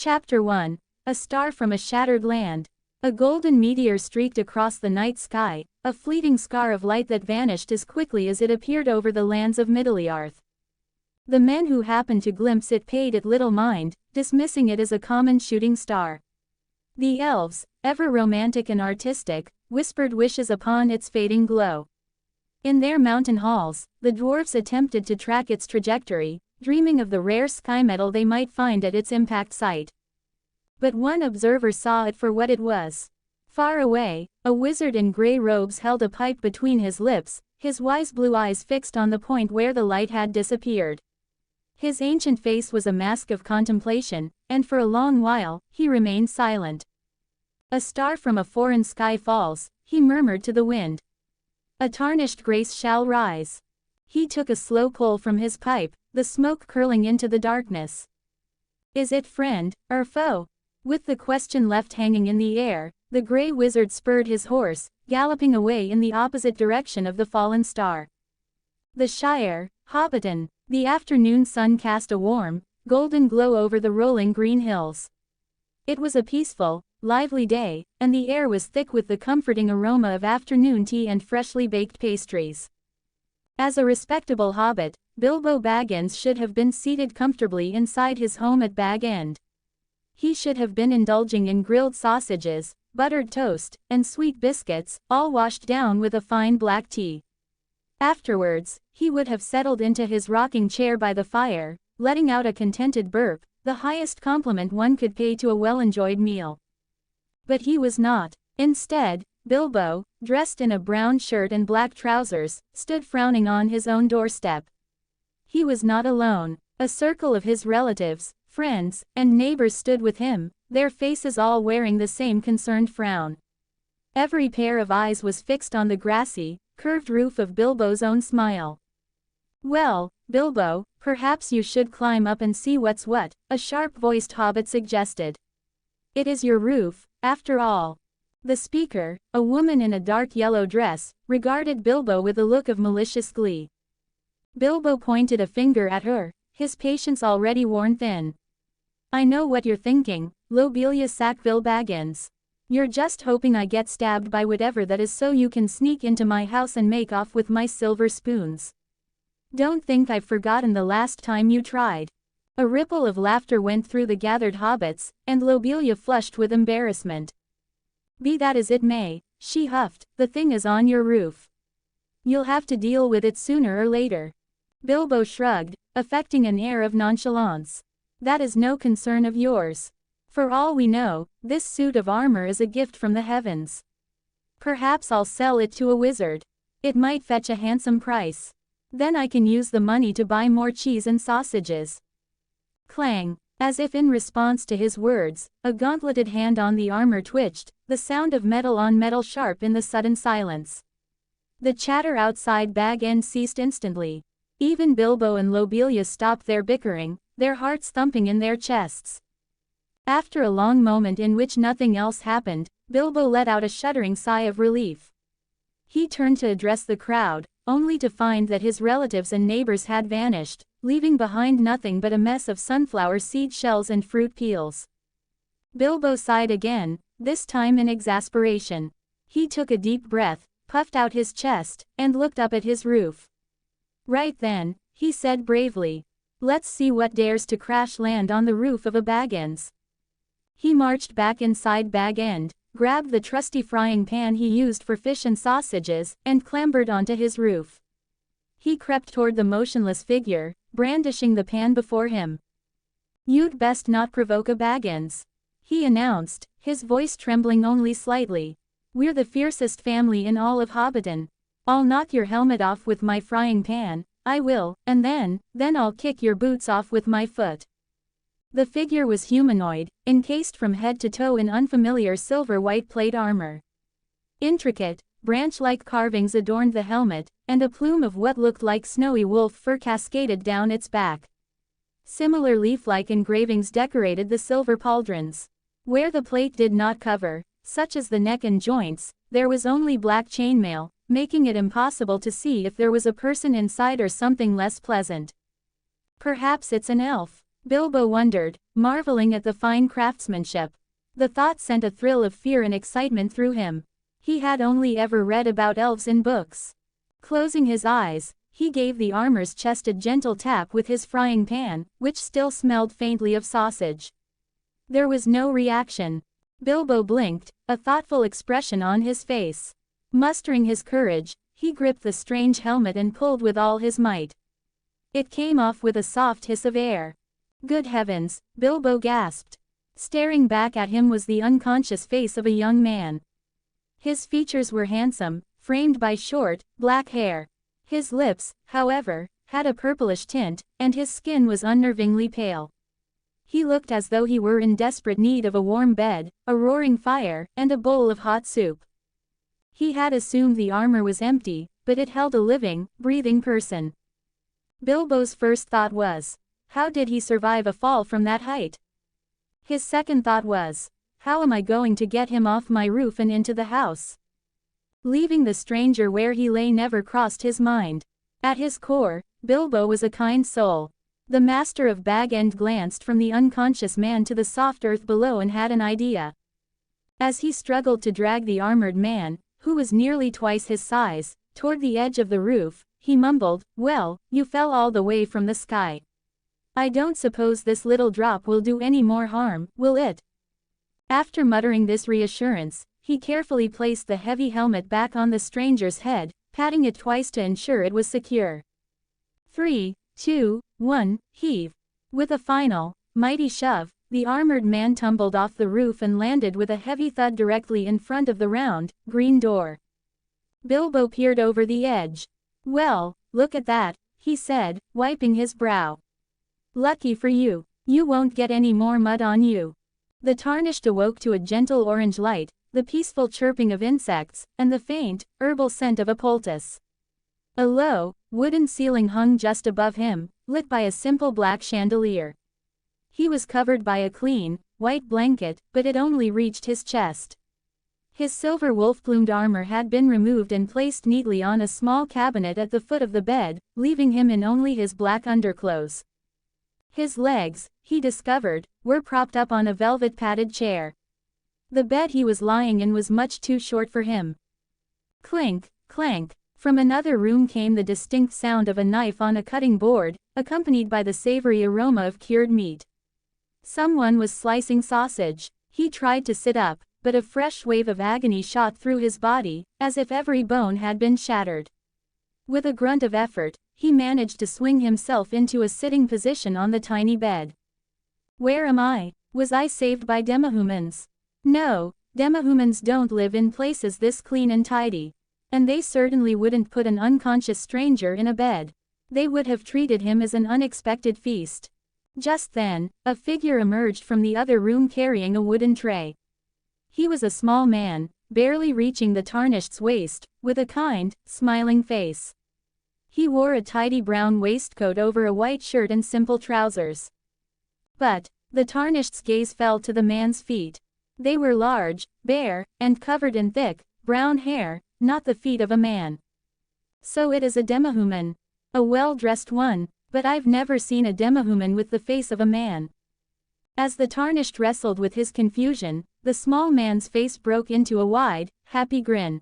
Chapter 1. A Star from a Shattered Land. A golden meteor streaked across the night sky, a fleeting scar of light that vanished as quickly as it appeared over the lands of Middle-earth. The men who happened to glimpse it paid it little mind, dismissing it as a common shooting star. The elves, ever romantic and artistic, whispered wishes upon its fading glow. In their mountain halls, the dwarves attempted to track its trajectory, dreaming of the rare sky metal they might find at its impact site. But one observer saw it for what it was. Far away, a wizard in grey robes held a pipe between his lips, his wise blue eyes fixed on the point where the light had disappeared. His ancient face was a mask of contemplation, and for a long while, he remained silent. "A star from a foreign sky falls," he murmured to the wind. "A tarnished grace shall rise." He took a slow pull from his pipe, the smoke curling into the darkness. "Is it friend, or foe?" With the question left hanging in the air, the grey wizard spurred his horse, galloping away in the opposite direction of the fallen star. The Shire, Hobbiton. The afternoon sun cast a warm, golden glow over the rolling green hills. It was a peaceful, lively day, and the air was thick with the comforting aroma of afternoon tea and freshly baked pastries. As a respectable hobbit, Bilbo Baggins should have been seated comfortably inside his home at Bag End. He should have been indulging in grilled sausages, buttered toast, and sweet biscuits, all washed down with a fine black tea. Afterwards, he would have settled into his rocking chair by the fire, letting out a contented burp, the highest compliment one could pay to a well-enjoyed meal. But he was not. Instead, Bilbo, dressed in a brown shirt and black trousers, stood frowning on his own doorstep. He was not alone. A circle of his relatives, friends, and neighbors stood with him, their faces all wearing the same concerned frown. Every pair of eyes was fixed on the grassy, curved roof of Bilbo's own smile. "Well, Bilbo, perhaps you should climb up and see what's what," a sharp-voiced hobbit suggested. "It is your roof, after all." The speaker, a woman in a dark yellow dress, regarded Bilbo with a look of malicious glee. Bilbo pointed a finger at her, his patience already worn thin. "I know what you're thinking, Lobelia Sackville Baggins. You're just hoping I get stabbed by whatever that is so you can sneak into my house and make off with my silver spoons. Don't think I've forgotten the last time you tried." A ripple of laughter went through the gathered hobbits, and Lobelia flushed with embarrassment. "Be that as it may," she huffed, "the thing is on your roof. You'll have to deal with it sooner or later." Bilbo shrugged, affecting an air of nonchalance. "That is no concern of yours. For all we know, this suit of armor is a gift from the heavens. Perhaps I'll sell it to a wizard. It might fetch a handsome price. Then I can use the money to buy more cheese and sausages." Clang! As if in response to his words, a gauntleted hand on the armor twitched, the sound of metal on metal sharp in the sudden silence. The chatter outside Bag End ceased instantly. Even Bilbo and Lobelia stopped their bickering, their hearts thumping in their chests. After a long moment in which nothing else happened, Bilbo let out a shuddering sigh of relief. He turned to address the crowd, only to find that his relatives and neighbors had vanished, leaving behind nothing but a mess of sunflower seed shells and fruit peels. Bilbo sighed again, this time in exasperation. He took a deep breath, puffed out his chest, and looked up at his roof. "Right then," he said bravely. "Let's see what dares to crash land on the roof of a Baggins." He marched back inside Bag End, grabbed the trusty frying pan he used for fish and sausages, and clambered onto his roof. He crept toward the motionless figure, brandishing the pan before him. "You'd best not provoke a Baggins," he announced, his voice trembling only slightly. "We're the fiercest family in all of Hobbiton. I'll knock your helmet off with my frying pan, I will, and then I'll kick your boots off with my foot." The figure was humanoid, encased from head to toe in unfamiliar silver-white plate armor. Intricate, branch-like carvings adorned the helmet, and a plume of what looked like snowy wolf fur cascaded down its back. Similar leaf-like engravings decorated the silver pauldrons. Where the plate did not cover, such as the neck and joints, there was only black chainmail, making it impossible to see if there was a person inside or something less pleasant. "Perhaps it's an elf," Bilbo wondered, marveling at the fine craftsmanship. The thought sent a thrill of fear and excitement through him. He had only ever read about elves in books. Closing his eyes, he gave the armor's chest a gentle tap with his frying pan, which still smelled faintly of sausage. There was no reaction. Bilbo blinked, a thoughtful expression on his face. Mustering his courage, he gripped the strange helmet and pulled with all his might. It came off with a soft hiss of air. Good heavens, Bilbo gasped. Staring back at him was the unconscious face of a young man. His features were handsome, framed by short, black hair. His lips, however, had a purplish tint, and his skin was unnervingly pale. He looked as though he were in desperate need of a warm bed, a roaring fire, and a bowl of hot soup. He had assumed the armor was empty, but it held a living, breathing person. Bilbo's first thought was, how did he survive a fall from that height? His second thought was, how am I going to get him off my roof and into the house? Leaving the stranger where he lay never crossed his mind. At his core, Bilbo was a kind soul. The master of Bag End glanced from the unconscious man to the soft earth below and had an idea. As he struggled to drag the armored man, who was nearly twice his size, toward the edge of the roof, he mumbled, "Well, you fell all the way from the sky. I don't suppose this little drop will do any more harm, will it?" After muttering this reassurance, he carefully placed the heavy helmet back on the stranger's head, patting it twice to ensure it was secure. 3, 2, 1, heave. With a final, mighty shove, the armored man tumbled off the roof and landed with a heavy thud directly in front of the round, green door. Bilbo peered over the edge. "Well, look at that," he said, wiping his brow. "Lucky for you, you won't get any more mud on you." The Tarnished awoke to a gentle orange light, the peaceful chirping of insects, and the faint, herbal scent of a poultice. A low, wooden ceiling hung just above him, lit by a simple black chandelier. He was covered by a clean, white blanket, but it only reached his chest. His silver wolf-plumed armor had been removed and placed neatly on a small cabinet at the foot of the bed, leaving him in only his black underclothes. His legs, he discovered, were propped up on a velvet-padded chair. The bed he was lying in was much too short for him. Clink, clank. From another room came the distinct sound of a knife on a cutting board, accompanied by the savory aroma of cured meat. Someone was slicing sausage. He tried to sit up, but a fresh wave of agony shot through his body, as if every bone had been shattered. With a grunt of effort, he managed to swing himself into a sitting position on the tiny bed. Where am I? Was I saved by demihumans? No, demihumans don't live in places this clean and tidy. And they certainly wouldn't put an unconscious stranger in a bed. They would have treated him as an unexpected feast. Just then, a figure emerged from the other room carrying a wooden tray. He was a small man, barely reaching the Tarnished's waist, with a kind, smiling face. He wore a tidy brown waistcoat over a white shirt and simple trousers. But the Tarnished's gaze fell to the man's feet. They were large, bare, and covered in thick, brown hair, not the feet of a man. So it is a demihuman. A well-dressed one, but I've never seen a demihuman with the face of a man. As the Tarnished wrestled with his confusion, the small man's face broke into a wide, happy grin.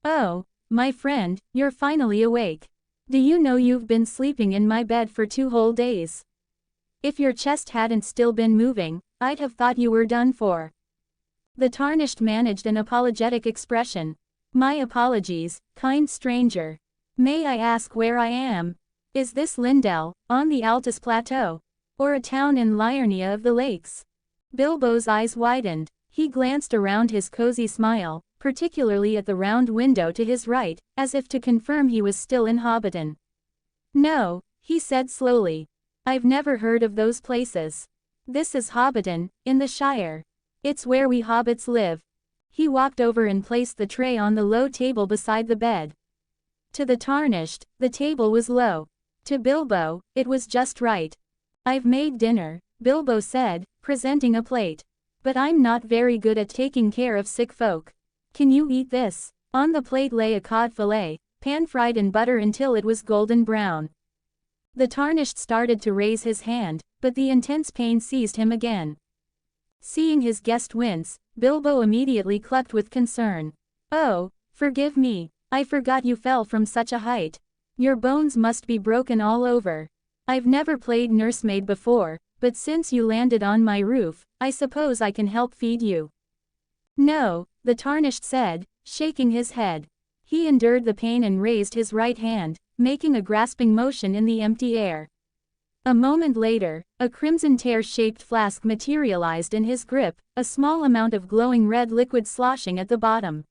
"Oh, my friend, you're finally awake. Do you know you've been sleeping in my bed for 2 whole days? If your chest hadn't still been moving, I'd have thought you were done for." The Tarnished managed an apologetic expression. "My apologies, kind stranger. May I ask where I am? Is this Lindell, on the Altus Plateau? Or a town in Liurnia of the Lakes?" Bilbo's eyes widened. He glanced around his cozy smile, particularly at the round window to his right, as if to confirm he was still in Hobbiton. "No," he said slowly. "I've never heard of those places. This is Hobbiton, in the Shire. It's where we hobbits live." He walked over and placed the tray on the low table beside the bed. To the Tarnished, the table was low. To Bilbo, it was just right. "I've made dinner," Bilbo said, presenting a plate. "But I'm not very good at taking care of sick folk. Can you eat this?" On the plate lay a cod fillet, pan-fried in butter until it was golden brown. The Tarnished started to raise his hand, but the intense pain seized him again. Seeing his guest wince, Bilbo immediately clucked with concern. "Oh, forgive me, I forgot you fell from such a height. Your bones must be broken all over. I've never played nursemaid before, but since you landed on my roof, I suppose I can help feed you." "No," the Tarnished said, shaking his head. He endured the pain and raised his right hand, making a grasping motion in the empty air. A moment later, a crimson tear-shaped flask materialized in his grip, a small amount of glowing red liquid sloshing at the bottom.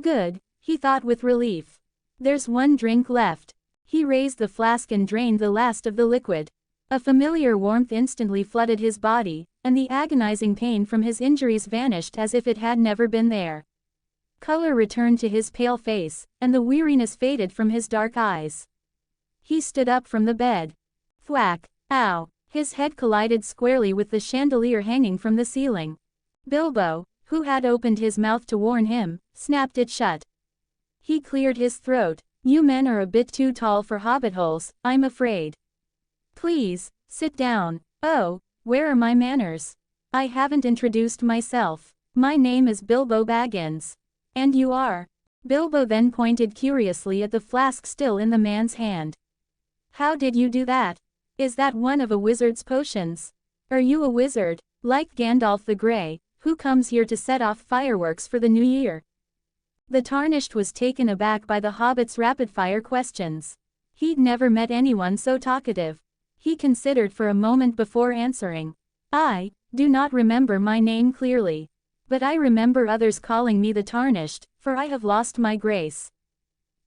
"Good," he thought with relief. "There's one drink left." He raised the flask and drained the last of the liquid. A familiar warmth instantly flooded his body, and the agonizing pain from his injuries vanished as if it had never been there. Color returned to his pale face, and the weariness faded from his dark eyes. He stood up from the bed. Thwack! Ow! His head collided squarely with the chandelier hanging from the ceiling. Bilbo, who had opened his mouth to warn him, snapped it shut. He cleared his throat. "You men are a bit too tall for hobbit holes, I'm afraid. Please, sit down." "Oh, where are my manners? I haven't introduced myself. My name is Bilbo Baggins. And you are?" Bilbo then pointed curiously at the flask still in the man's hand. "How did you do that? Is that one of a wizard's potions? Are you a wizard, like Gandalf the Grey, who comes here to set off fireworks for the new year?" The Tarnished was taken aback by the hobbit's rapid-fire questions. He'd never met anyone so talkative. He considered for a moment before answering. "I do not remember my name clearly. But I remember others calling me the Tarnished, for I have lost my grace."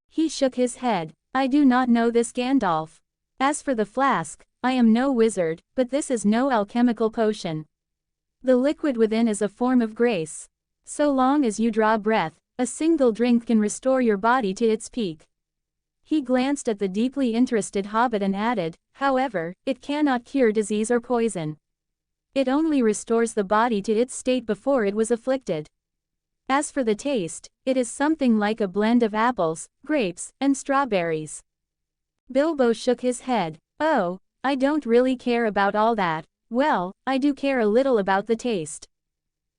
He shook his head. "I do not know this Gandalf. As for the flask, I am no wizard, but this is no alchemical potion. The liquid within is a form of grace. So long as you draw breath, a single drink can restore your body to its peak." He glanced at the deeply interested hobbit and added, "However, it cannot cure disease or poison. It only restores the body to its state before it was afflicted. As for the taste, it is something like a blend of apples, grapes, and strawberries." Bilbo shook his head. "Oh, I don't really care about all that. Well, I do care a little about the taste.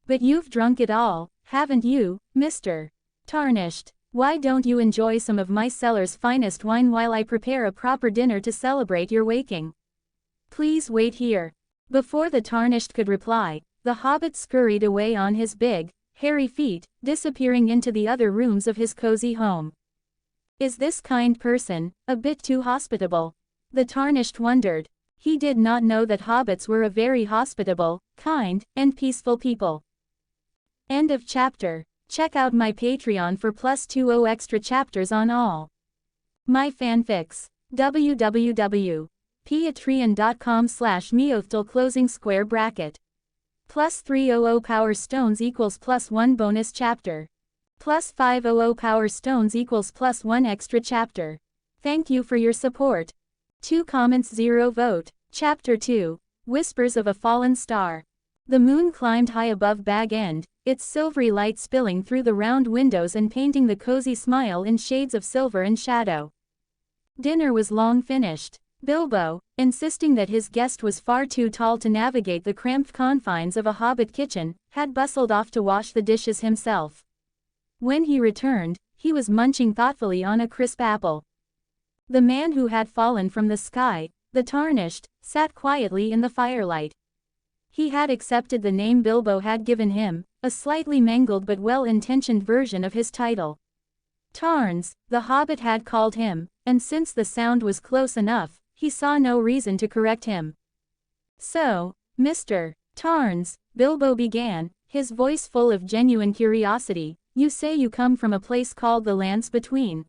But you've drunk it all, haven't you, Mr. Tarnished? Why don't you enjoy some of my cellar's finest wine while I prepare a proper dinner to celebrate your waking? Please wait here." Before the Tarnished could reply, the hobbit scurried away on his big, hairy feet, disappearing into the other rooms of his cozy home. Is this kind person a bit too hospitable? The Tarnished wondered. He did not know that hobbits were a very hospitable, kind, and peaceful people. End of chapter. Check out my Patreon for +20 extra chapters on all my fanfics. www.patreon.com/MeowthTL closing square bracket. +300 power stones equals +1 bonus chapter. +500 power stones equals +1 extra chapter. Thank you for your support. 2 comments 0 vote. Chapter 2. Whispers of a Fallen Star. The moon climbed high above Bag End, its silvery light spilling through the round windows and painting the cozy smile in shades of silver and shadow. Dinner was long finished. Bilbo, insisting that his guest was far too tall to navigate the cramped confines of a hobbit kitchen, had bustled off to wash the dishes himself. When he returned, he was munching thoughtfully on a crisp apple. The man who had fallen from the sky, the Tarnished, sat quietly in the firelight. He had accepted the name Bilbo had given him, a slightly mangled but well-intentioned version of his title. Tarns, the hobbit had called him, and since the sound was close enough, he saw no reason to correct him. "So, Mr. Tarns," Bilbo began, his voice full of genuine curiosity, "you say you come from a place called the Lands Between.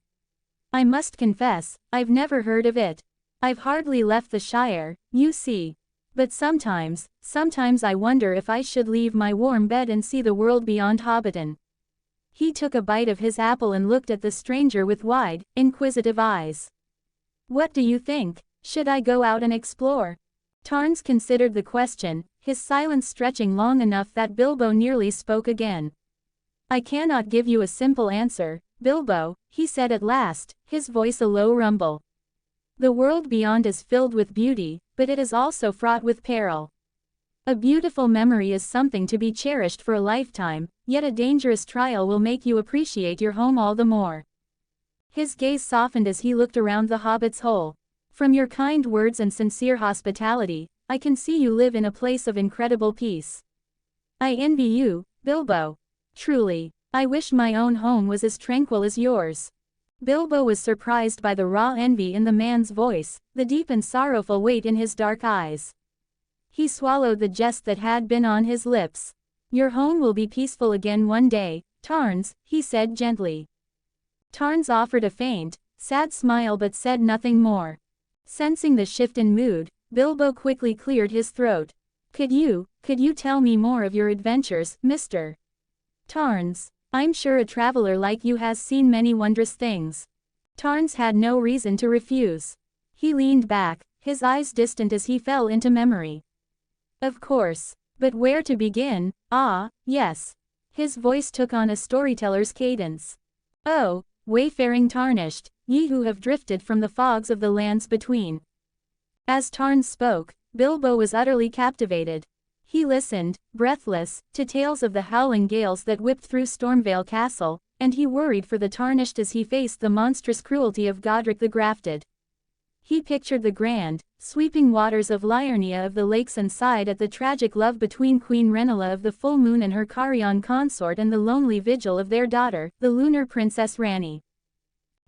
I must confess, I've never heard of it. I've hardly left the Shire, you see. But sometimes I wonder if I should leave my warm bed and see the world beyond Hobbiton." He took a bite of his apple and looked at the stranger with wide, inquisitive eyes. "What do you think? Should I go out and explore?" Tarns considered the question, his silence stretching long enough that Bilbo nearly spoke again. "I cannot give you a simple answer, Bilbo," he said at last, his voice a low rumble. The world beyond is filled with beauty, but it is also fraught with peril. A beautiful memory is something to be cherished for a lifetime, yet a dangerous trial will make you appreciate your home all the more. His gaze softened as he looked around the hobbit's hole. From your kind words and sincere hospitality, I can see you live in a place of incredible peace. I envy you, Bilbo. Truly, I wish my own home was as tranquil as yours. Bilbo was surprised by the raw envy in the man's voice, the deep and sorrowful weight in his dark eyes. He swallowed the jest that had been on his lips. Your home will be peaceful again one day, Tarns, he said gently. Tarns offered a faint, sad smile but said nothing more. Sensing the shift in mood, Bilbo quickly cleared his throat. Could you tell me more of your adventures, Mr. Tarns? I'm sure a traveler like you has seen many wondrous things. Tarns had no reason to refuse. He leaned back, his eyes distant as he fell into memory. Of course. But where to begin? Ah, yes. His voice took on a storyteller's cadence. Oh, wayfaring Tarnished, ye who have drifted from the fogs of the lands between. As Tarns spoke, Bilbo was utterly captivated. He listened, breathless, to tales of the howling gales that whipped through Stormvale Castle, and he worried for the Tarnished as he faced the monstrous cruelty of Godric the Grafted. He pictured the grand, sweeping waters of Liurnia of the lakes and sighed at the tragic love between Queen Renala of the Full Moon and her Carrion consort and the lonely vigil of their daughter, the lunar princess Rani.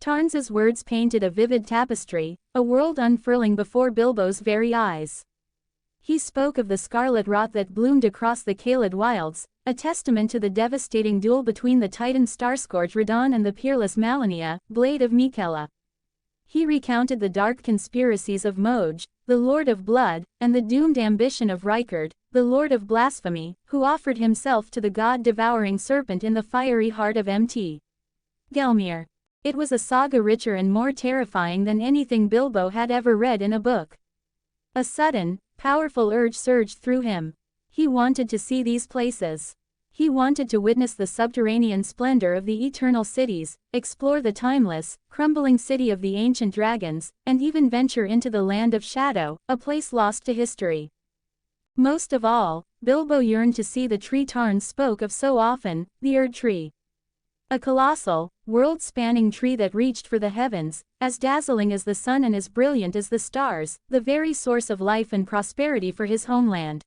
Tarns's words painted a vivid tapestry, a world unfurling before Bilbo's very eyes. He spoke of the scarlet rot that bloomed across the Caelid wilds, a testament to the devastating duel between the Titan Starscourge Radon and the peerless Malenia, Blade of Miquella. He recounted the dark conspiracies of Smaug, the Lord of Blood, and the doomed ambition of Rykard, the Lord of Blasphemy, who offered himself to the god-devouring serpent in the fiery heart of Mt. Gelmir. It was a saga richer and more terrifying than anything Bilbo had ever read in a book. A sudden, powerful urge surged through him. He wanted to see these places. He wanted to witness the subterranean splendor of the eternal cities, explore the timeless, crumbling city of the ancient dragons, and even venture into the land of shadow, a place lost to history. Most of all, Bilbo yearned to see the tree Tarn spoke of so often, the Erd Tree. A colossal, world-spanning tree that reached for the heavens, as dazzling as the sun and as brilliant as the stars, the very source of life and prosperity for his homeland.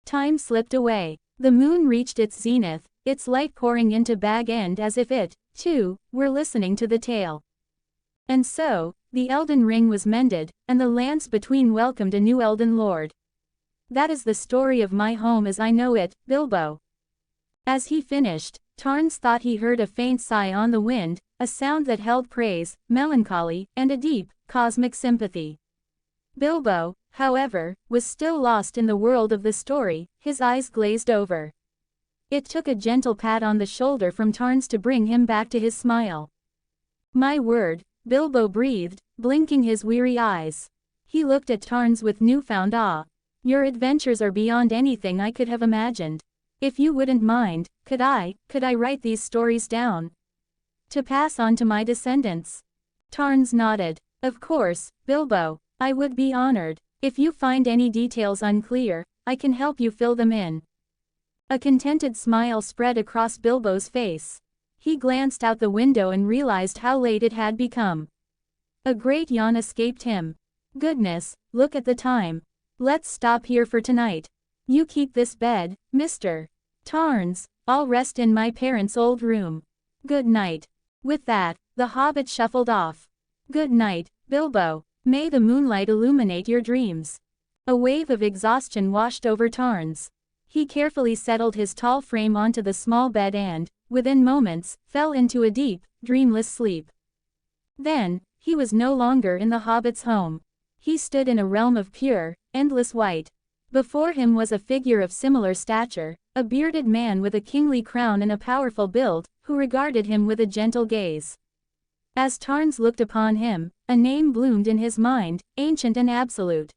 Time slipped away. The moon reached its zenith, its light pouring into Bag End as if it, too, were listening to the tale. And so, the Elden Ring was mended, and the lands between welcomed a new Elden Lord. That is the story of my home as I know it, Bilbo. As he finished, Tarns thought he heard a faint sigh on the wind, a sound that held praise, melancholy, and a deep, cosmic sympathy. Bilbo, however, was still lost in the world of the story, his eyes glazed over. It took a gentle pat on the shoulder from Tarns to bring him back to his smile. My word, Bilbo breathed, blinking his weary eyes. He looked at Tarns with newfound awe. Your adventures are beyond anything I could have imagined. If you wouldn't mind, could I write these stories down? To pass on to my descendants? Tarns nodded. Of course, Bilbo, I would be honored. If you find any details unclear, I can help you fill them in. A contented smile spread across Bilbo's face. He glanced out the window and realized how late it had become. A great yawn escaped him. Goodness, look at the time. Let's stop here for tonight. You keep this bed, Mr. Tarns. I'll rest in my parents' old room. Good night. With that, the hobbit shuffled off. Good night, Bilbo. May the moonlight illuminate your dreams. A wave of exhaustion washed over Tarns. He carefully settled his tall frame onto the small bed and, within moments, fell into a deep, dreamless sleep. Then, he was no longer in the hobbit's home. He stood in a realm of pure, endless white. Before him was a figure of similar stature, a bearded man with a kingly crown and a powerful build, who regarded him with a gentle gaze. As Tarns looked upon him, a name bloomed in his mind, ancient and absolute.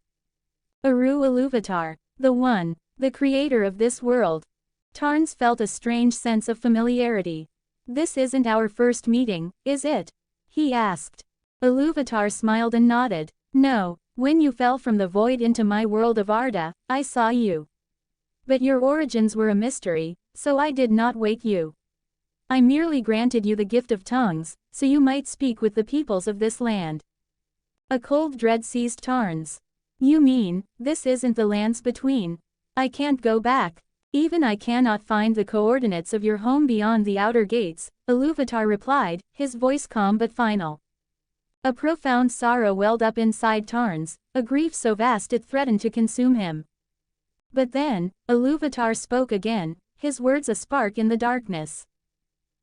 Eru Ilúvatar, the One, the creator of this world. Tarns felt a strange sense of familiarity. This isn't our first meeting, is it? He asked. Iluvatar smiled and nodded. No, when you fell from the void into my world of Arda, I saw you. But your origins were a mystery, so I did not wake you. I merely granted you the gift of tongues, so you might speak with the peoples of this land. A cold dread seized Tarns. You mean, this isn't the lands between? I can't go back. Even I cannot find the coordinates of your home beyond the outer gates, Iluvatar replied, his voice calm but final. A profound sorrow welled up inside Tarns, a grief so vast it threatened to consume him. But then, Iluvatar spoke again, his words a spark in the darkness.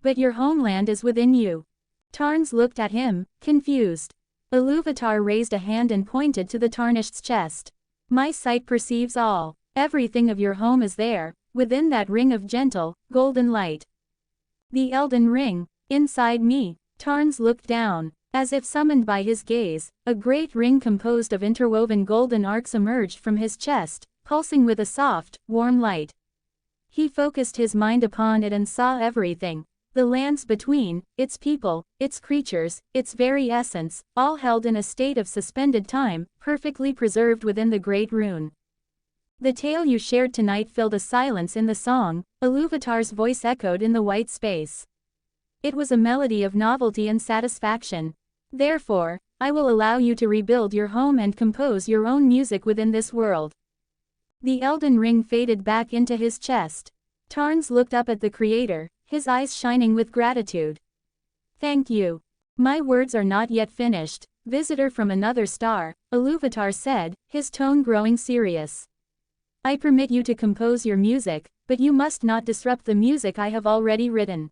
But your homeland is within you. Tarns looked at him, confused. Iluvatar raised a hand and pointed to the Tarnished's chest. My sight perceives all. Everything of your home is there, within that ring of gentle, golden light. The Elden Ring, inside me. Tarns looked down. As if summoned by his gaze, a great ring composed of interwoven golden arcs emerged from his chest, pulsing with a soft, warm light. He focused his mind upon it and saw everything. The lands between, its people, its creatures, its very essence, all held in a state of suspended time, perfectly preserved within the great rune. The tale you shared tonight filled a silence in the song, Iluvatar's voice echoed in the white space. It was a melody of novelty and satisfaction. Therefore, I will allow you to rebuild your home and compose your own music within this world. The Elden Ring faded back into his chest. Tarns looked up at the creator, his eyes shining with gratitude. Thank you. My words are not yet finished, visitor from another star, Iluvatar said, his tone growing serious. I permit you to compose your music, but you must not disrupt the music I have already written.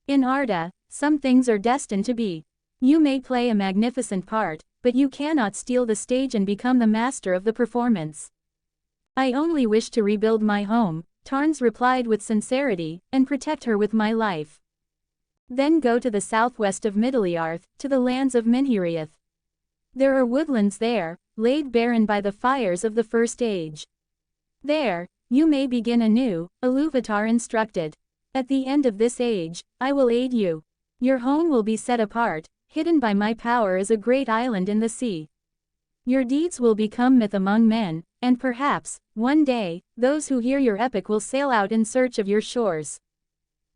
In Arda, some things are destined to be. You may play a magnificent part, but you cannot steal the stage and become the master of the performance. I only wish to rebuild my home, Tarns replied with sincerity, and protect her with my life. Then go to the southwest of Middle-earth, to the lands of Minhiriath. There are woodlands there, laid barren by the fires of the First Age. There, you may begin anew, Iluvatar instructed. At the end of this age, I will aid you. Your home will be set apart, hidden by my power as a great island in the sea. Your deeds will become myth among men, and perhaps, one day, those who hear your epic will sail out in search of your shores.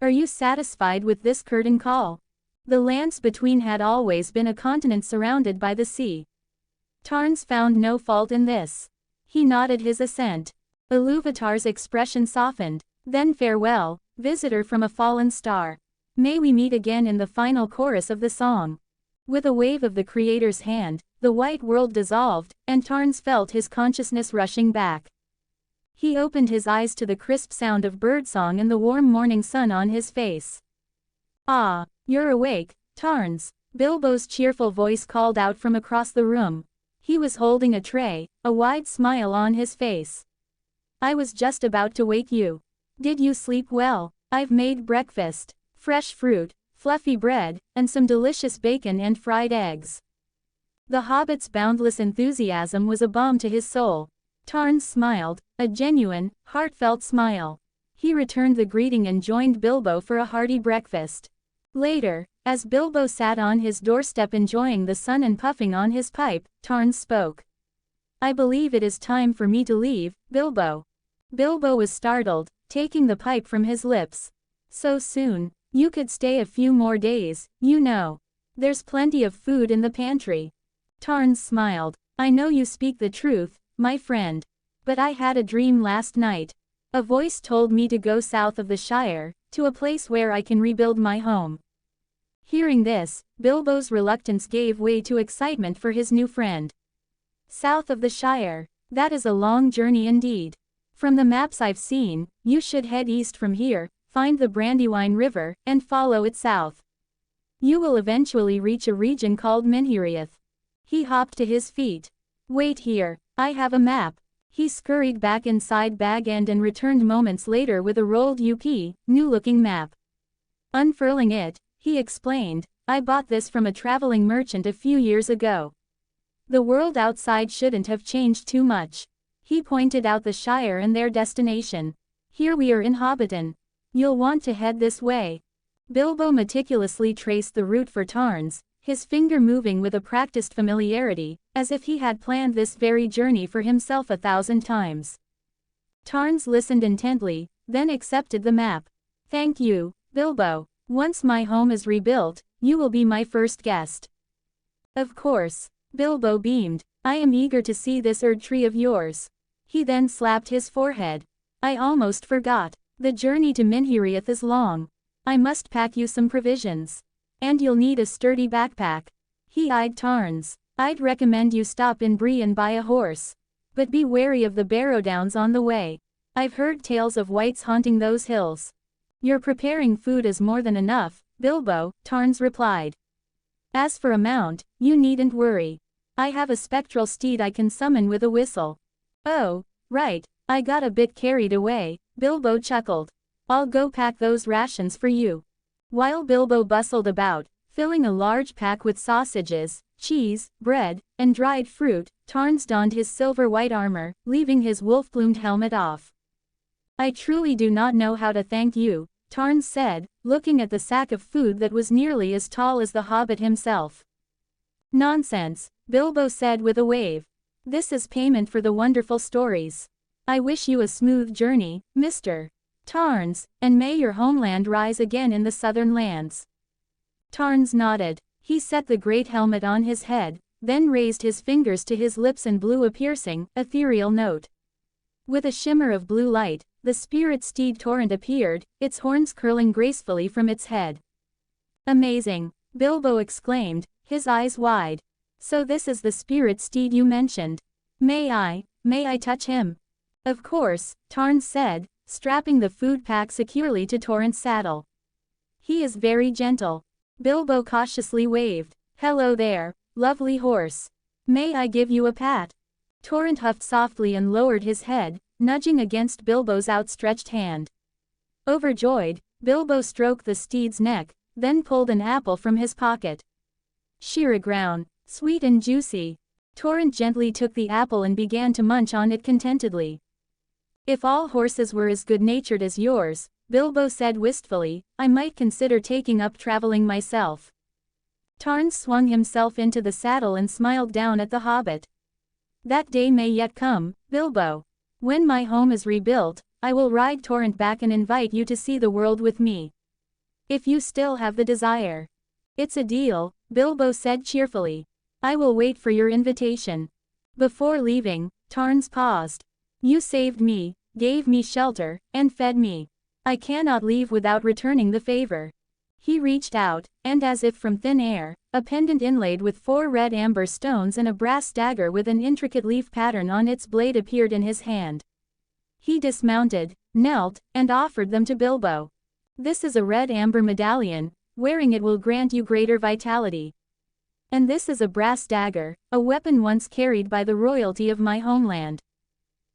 Are you satisfied with this curtain call? The lands between had always been a continent surrounded by the sea. Tarns found no fault in this. He nodded his assent. Iluvatar's expression softened. Then farewell, visitor from a fallen star. May we meet again in the final chorus of the song. With a wave of the creator's hand, the white world dissolved, and Tarns felt his consciousness rushing back. He opened his eyes to the crisp sound of birdsong and the warm morning sun on his face. Ah, you're awake, Tarns, Bilbo's cheerful voice called out from across the room. He was holding a tray, a wide smile on his face. I was just about to wake you. Did you sleep well? I've made breakfast. Fresh fruit, fluffy bread, and some delicious bacon and fried eggs. The hobbit's boundless enthusiasm was a balm to his soul. Tarns smiled, a genuine, heartfelt smile. He returned the greeting and joined Bilbo for a hearty breakfast. Later, as Bilbo sat on his doorstep enjoying the sun and puffing on his pipe, Tarns spoke. I believe it is time for me to leave, Bilbo. Bilbo was startled, taking the pipe from his lips. So soon? You could stay a few more days, you know. There's plenty of food in the pantry. Tarns smiled. I know you speak the truth, my friend. But I had a dream last night. A voice told me to go south of the Shire, to a place where I can rebuild my home. Hearing this, Bilbo's reluctance gave way to excitement for his new friend. South of the Shire. That is a long journey indeed. From the maps I've seen, you should head east from here, find the Brandywine River, and follow it south. You will eventually reach a region called Minhiriath. He hopped to his feet. Wait here, I have a map. He scurried back inside Bag End and returned moments later with a rolled new-looking map. Unfurling it, he explained, I bought this from a traveling merchant a few years ago. The world outside shouldn't have changed too much. He pointed out the Shire and their destination. Here we are in Hobbiton. You'll want to head this way. Bilbo meticulously traced the route for Tarns, his finger moving with a practiced familiarity, as if he had planned this very journey for himself 1,000 times. Tarns listened intently, then accepted the map. "Thank you, Bilbo. Once my home is rebuilt, you will be my first guest." "Of course." Bilbo beamed. "I am eager to see this Erd tree of yours." He then slapped his forehead. "I almost forgot. The journey to Minheriath is long. I must pack you some provisions. And you'll need a sturdy backpack." He eyed Tarns. "I'd recommend you stop in Bree and buy a horse. But be wary of the Barrowdowns on the way. I've heard tales of wights haunting those hills." "Your preparing food is more than enough, Bilbo," Tarns replied. "As for a mount, you needn't worry. I have a spectral steed I can summon with a whistle." "Oh, right, I got a bit carried away," Bilbo chuckled. "I'll go pack those rations for you." While Bilbo bustled about, filling a large pack with sausages, cheese, bread, and dried fruit, Tarns donned his silver-white armor, leaving his wolf-plumed helmet off. "I truly do not know how to thank you," Tarns said, looking at the sack of food that was nearly as tall as the hobbit himself. "Nonsense," Bilbo said with a wave. "This is payment for the wonderful stories. I wish you a smooth journey, Mr. Tarns, and may your homeland rise again in the southern lands." Tarns nodded. He set the great helmet on his head, then raised his fingers to his lips and blew a piercing, ethereal note. With a shimmer of blue light, the spirit steed Torrent appeared, its horns curling gracefully from its head. "Amazing," Bilbo exclaimed, his eyes wide. "So this is the spirit steed you mentioned. May I touch him?" "Of course," Tarns said, strapping the food pack securely to Torrent's saddle. "He is very gentle." Bilbo cautiously waved. "Hello there, lovely horse. May I give you a pat?" Torrent huffed softly and lowered his head, nudging against Bilbo's outstretched hand. Overjoyed, Bilbo stroked the steed's neck, then pulled an apple from his pocket. "Shiraground, sweet and juicy." Torrent gently took the apple and began to munch on it contentedly. "If all horses were as good-natured as yours," Bilbo said wistfully, "I might consider taking up traveling myself." Tarns swung himself into the saddle and smiled down at the hobbit. "That day may yet come, Bilbo. When my home is rebuilt, I will ride Torrent back and invite you to see the world with me. If you still have the desire." "It's a deal," Bilbo said cheerfully. "I will wait for your invitation." Before leaving, Tarns paused. "You saved me, gave me shelter, and fed me. I cannot leave without returning the favor." He reached out, and as if from thin air, a pendant inlaid with 4 red amber stones and a brass dagger with an intricate leaf pattern on its blade appeared in his hand. He dismounted, knelt, and offered them to Bilbo. "This is a red amber medallion. Wearing it will grant you greater vitality. And this is a brass dagger, a weapon once carried by the royalty of my homeland.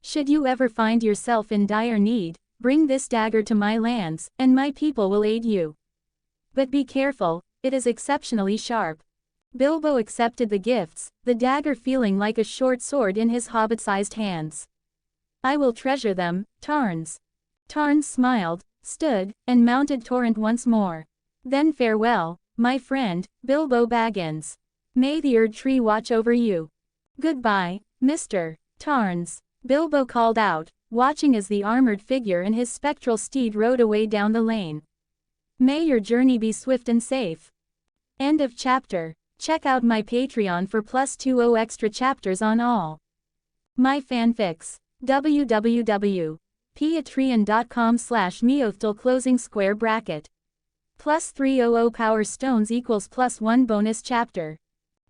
Should you ever find yourself in dire need, bring this dagger to my lands, and my people will aid you. But be careful, it is exceptionally sharp." Bilbo accepted the gifts, the dagger feeling like a short sword in his hobbit-sized hands. "I will treasure them, Tarns." Tarns smiled, stood, and mounted Torrent once more. "Then farewell, my friend, Bilbo Baggins. May the Erd tree watch over you." "Goodbye, Mr. Tarns," Bilbo called out, watching as the armored figure and his spectral steed rode away down the lane. "May your journey be swift and safe." End of chapter. Check out my Patreon for +20 extra chapters on all my fanfics. www.patreon.com/MeowthTL closing square bracket. +300 power stones equals +1 bonus chapter.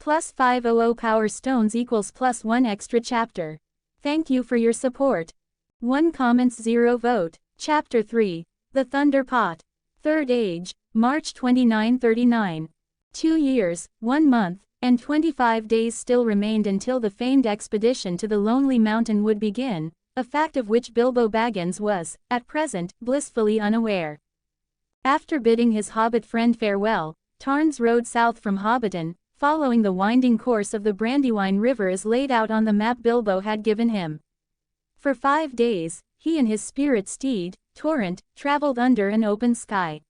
+500 power stones equals +1 extra chapter. Thank you for your support. 1 comments 0 vote. Chapter 3. The Thunder Pot. Third Age, March 2939. 2 years, 1 month, and 25 days still remained until the famed expedition to the Lonely Mountain would begin, a fact of which Bilbo Baggins was, at present, blissfully unaware. After bidding his hobbit friend farewell, Tarns rode south from Hobbiton, following the winding course of the Brandywine River as laid out on the map Bilbo had given him. For 5 days, he and his spirit steed, Torrent, traveled under an open sky.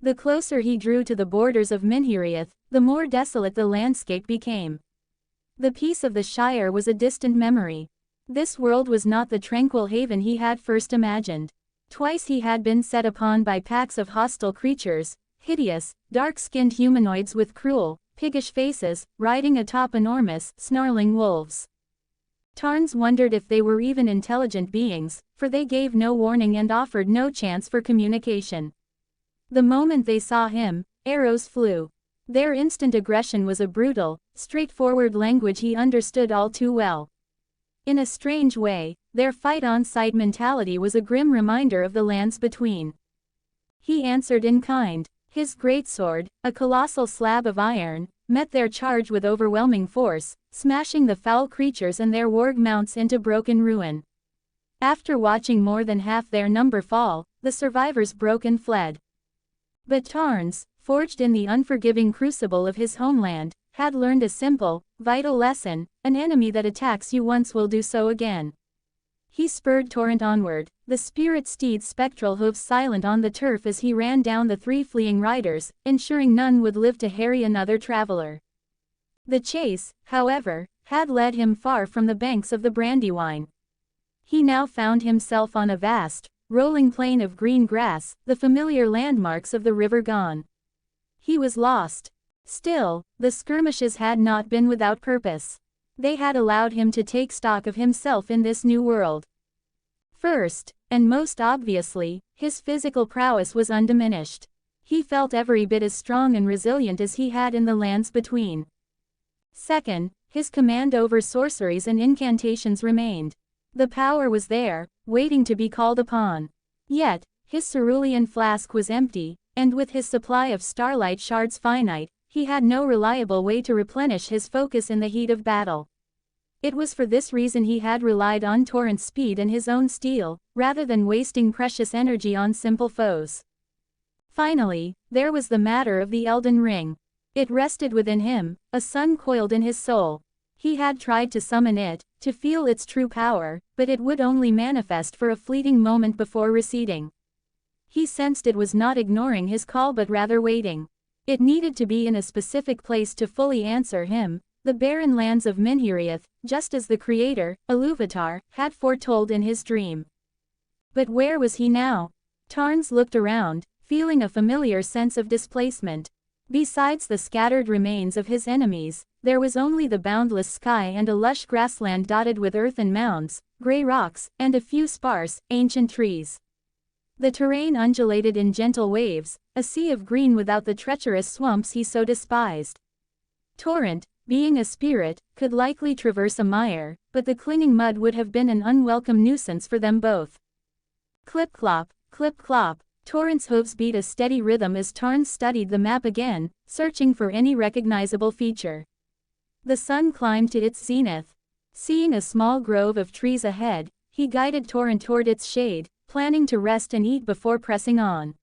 The closer he drew to the borders of Minheriath, the more desolate the landscape became. The peace of the Shire was a distant memory. This world was not the tranquil haven he had first imagined. Twice he had been set upon by packs of hostile creatures, hideous, dark-skinned humanoids with cruel, piggish faces, riding atop enormous, snarling wolves. Tarns wondered if they were even intelligent beings, for they gave no warning and offered no chance for communication. The moment they saw him, arrows flew. Their instant aggression was a brutal, straightforward language he understood all too well. In a strange way, their fight-on-sight mentality was a grim reminder of the lands between. He answered in kind. His greatsword, a colossal slab of iron, met their charge with overwhelming force, smashing the foul creatures and their warg mounts into broken ruin. After watching more than half their number fall, the survivors broke and fled. But Tarns, forged in the unforgiving crucible of his homeland, had learned a simple, vital lesson: an enemy that attacks you once will do so again. He spurred Torrent onward, the spirit steed's spectral hooves silent on the turf as he ran down the three fleeing riders, ensuring none would live to harry another traveler. The chase, however, had led him far from the banks of the Brandywine. He now found himself on a vast, rolling plain of green grass, the familiar landmarks of the river gone. He was lost. Still, the skirmishes had not been without purpose. They had allowed him to take stock of himself in this new world. First, and most obviously, his physical prowess was undiminished. He felt every bit as strong and resilient as he had in the lands between. Second, his command over sorceries and incantations remained. The power was there, waiting to be called upon. Yet, his cerulean flask was empty, and with his supply of starlight shards finite, he had no reliable way to replenish his focus in the heat of battle. It was for this reason he had relied on Torrent's speed and his own steel, rather than wasting precious energy on simple foes. Finally, there was the matter of the Elden Ring. It rested within him, a sun coiled in his soul. He had tried to summon it, to feel its true power, but it would only manifest for a fleeting moment before receding. He sensed it was not ignoring his call but rather waiting. It needed to be in a specific place to fully answer him, the barren lands of Minheriath, just as the creator, LOTR, had foretold in his dream. But where was he now? Tarns looked around, feeling a familiar sense of displacement. Besides the scattered remains of his enemies, there was only the boundless sky and a lush grassland dotted with earthen mounds, grey rocks, and a few sparse, ancient trees. The terrain undulated in gentle waves, a sea of green without the treacherous swamps he so despised. Torrent, being a spirit, could likely traverse a mire, but the clinging mud would have been an unwelcome nuisance for them both. Clip-clop, clip-clop, Torrent's hooves beat a steady rhythm as Tarns studied the map again, searching for any recognizable feature. The sun climbed to its zenith. Seeing a small grove of trees ahead, he guided Torrent toward its shade, planning to rest and eat before pressing on.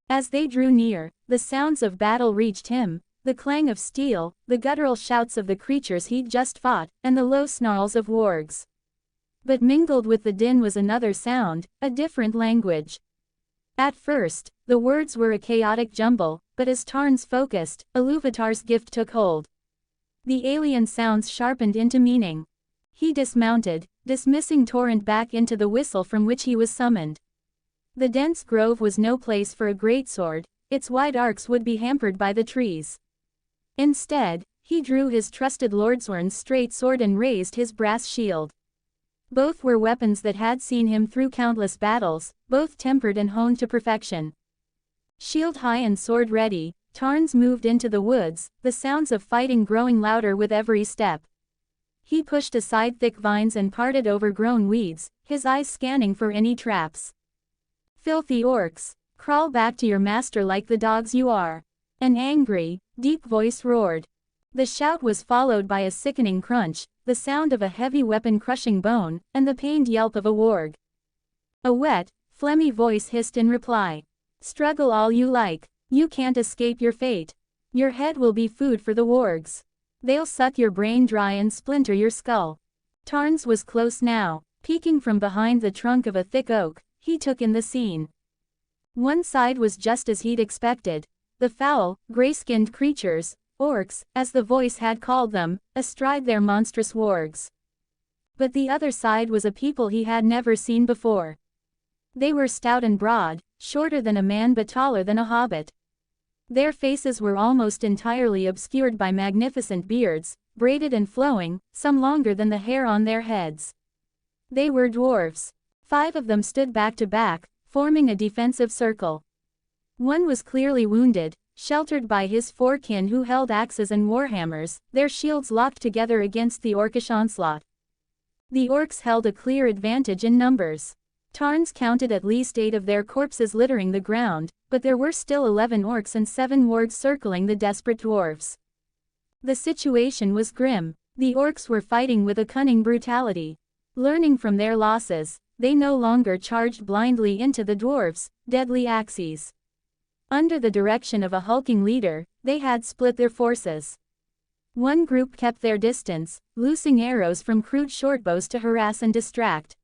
As they drew near, the sounds of battle reached him, the clang of steel, the guttural shouts of the creatures he'd just fought, and the low snarls of wargs. But mingled with the din was another sound, a different language. At first, the words were a chaotic jumble, but as Tarns focused, Iluvatar's gift took hold. The alien sounds sharpened into meaning. He dismounted, dismissing Torrent back into the whistle from which he was summoned. The dense grove was no place for a greatsword, its wide arcs would be hampered by the trees. Instead, he drew his trusted Lordsworn's straight sword and raised his brass shield. Both were weapons that had seen him through countless battles, both tempered and honed to perfection. Shield high and sword ready, Tarns moved into the woods, the sounds of fighting growing louder with every step. He pushed aside thick vines and parted overgrown weeds, his eyes scanning for any traps. "Filthy orcs, crawl back to your master like the dogs you are," an angry, deep voice roared. The shout was followed by a sickening crunch, the sound of a heavy weapon crushing bone, and the pained yelp of a warg. A wet, phlegmy voice hissed in reply. "Struggle all you like, you can't escape your fate. Your head will be food for the wargs. They'll suck your brain dry and splinter your skull." Tarns was close now. Peeking from behind the trunk of a thick oak, he took in the scene. One side was just as he'd expected. The foul, gray-skinned creatures, orcs, as the voice had called them, astride their monstrous wargs. But the other side was a people he had never seen before. They were stout and broad, shorter than a man but taller than a hobbit. Their faces were almost entirely obscured by magnificent beards, braided and flowing, some longer than the hair on their heads. They were dwarves. 5 of them stood back to back, forming a defensive circle. One was clearly wounded, sheltered by his 4 kin who held axes and warhammers, their shields locked together against the orcish onslaught. The orcs held a clear advantage in numbers. Tarns counted at least 8 of their corpses littering the ground, but there were still 11 orcs and 7 wargs circling the desperate dwarves. The situation was grim. The orcs were fighting with a cunning brutality. Learning from their losses, they no longer charged blindly into the dwarves, deadly axes. Under the direction of a hulking leader, they had split their forces. One group kept their distance, loosing arrows from crude shortbows to harass and distract.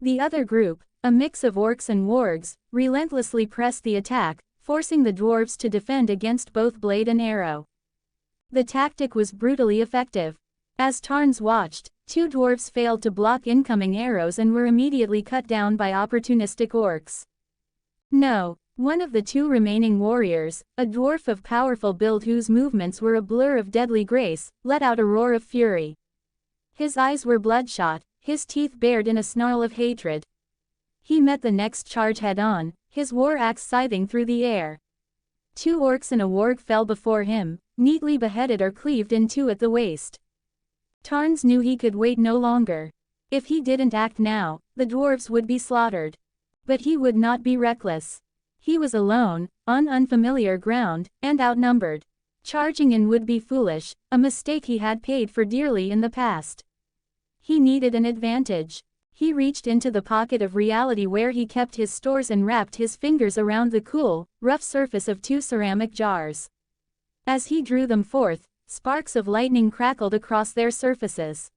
The other group, a mix of orcs and wargs, relentlessly pressed the attack, forcing the dwarves to defend against both blade and arrow. The tactic was brutally effective. As Tarns watched, 2 dwarves failed to block incoming arrows and were immediately cut down by opportunistic orcs. No. One of the 2 remaining warriors, a dwarf of powerful build whose movements were a blur of deadly grace, let out a roar of fury. His eyes were bloodshot, his teeth bared in a snarl of hatred. He met the next charge head-on, his war axe scything through the air. 2 orcs and a warg fell before him, neatly beheaded or cleaved in 2 at the waist. Tarns knew he could wait no longer. If he didn't act now, the dwarves would be slaughtered. But he would not be reckless. He was alone, on unfamiliar ground, and outnumbered. Charging in would be foolish, a mistake he had paid for dearly in the past. He needed an advantage. He reached into the pocket of reality where he kept his stores and wrapped his fingers around the cool, rough surface of 2 ceramic jars. As he drew them forth, sparks of lightning crackled across their surfaces.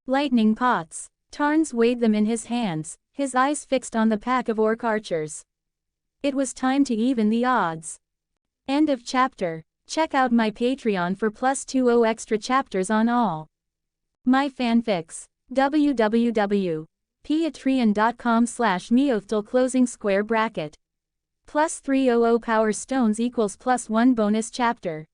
Lightning pots. Tarns weighed them in his hands, his eyes fixed on the pack of orc archers. It was time to even the odds. End of chapter. Check out my Patreon for +20 extra chapters on all my fanfics. www.patreon.com/MeowthTL closing square bracket. +300 power stones equals +1 bonus chapter.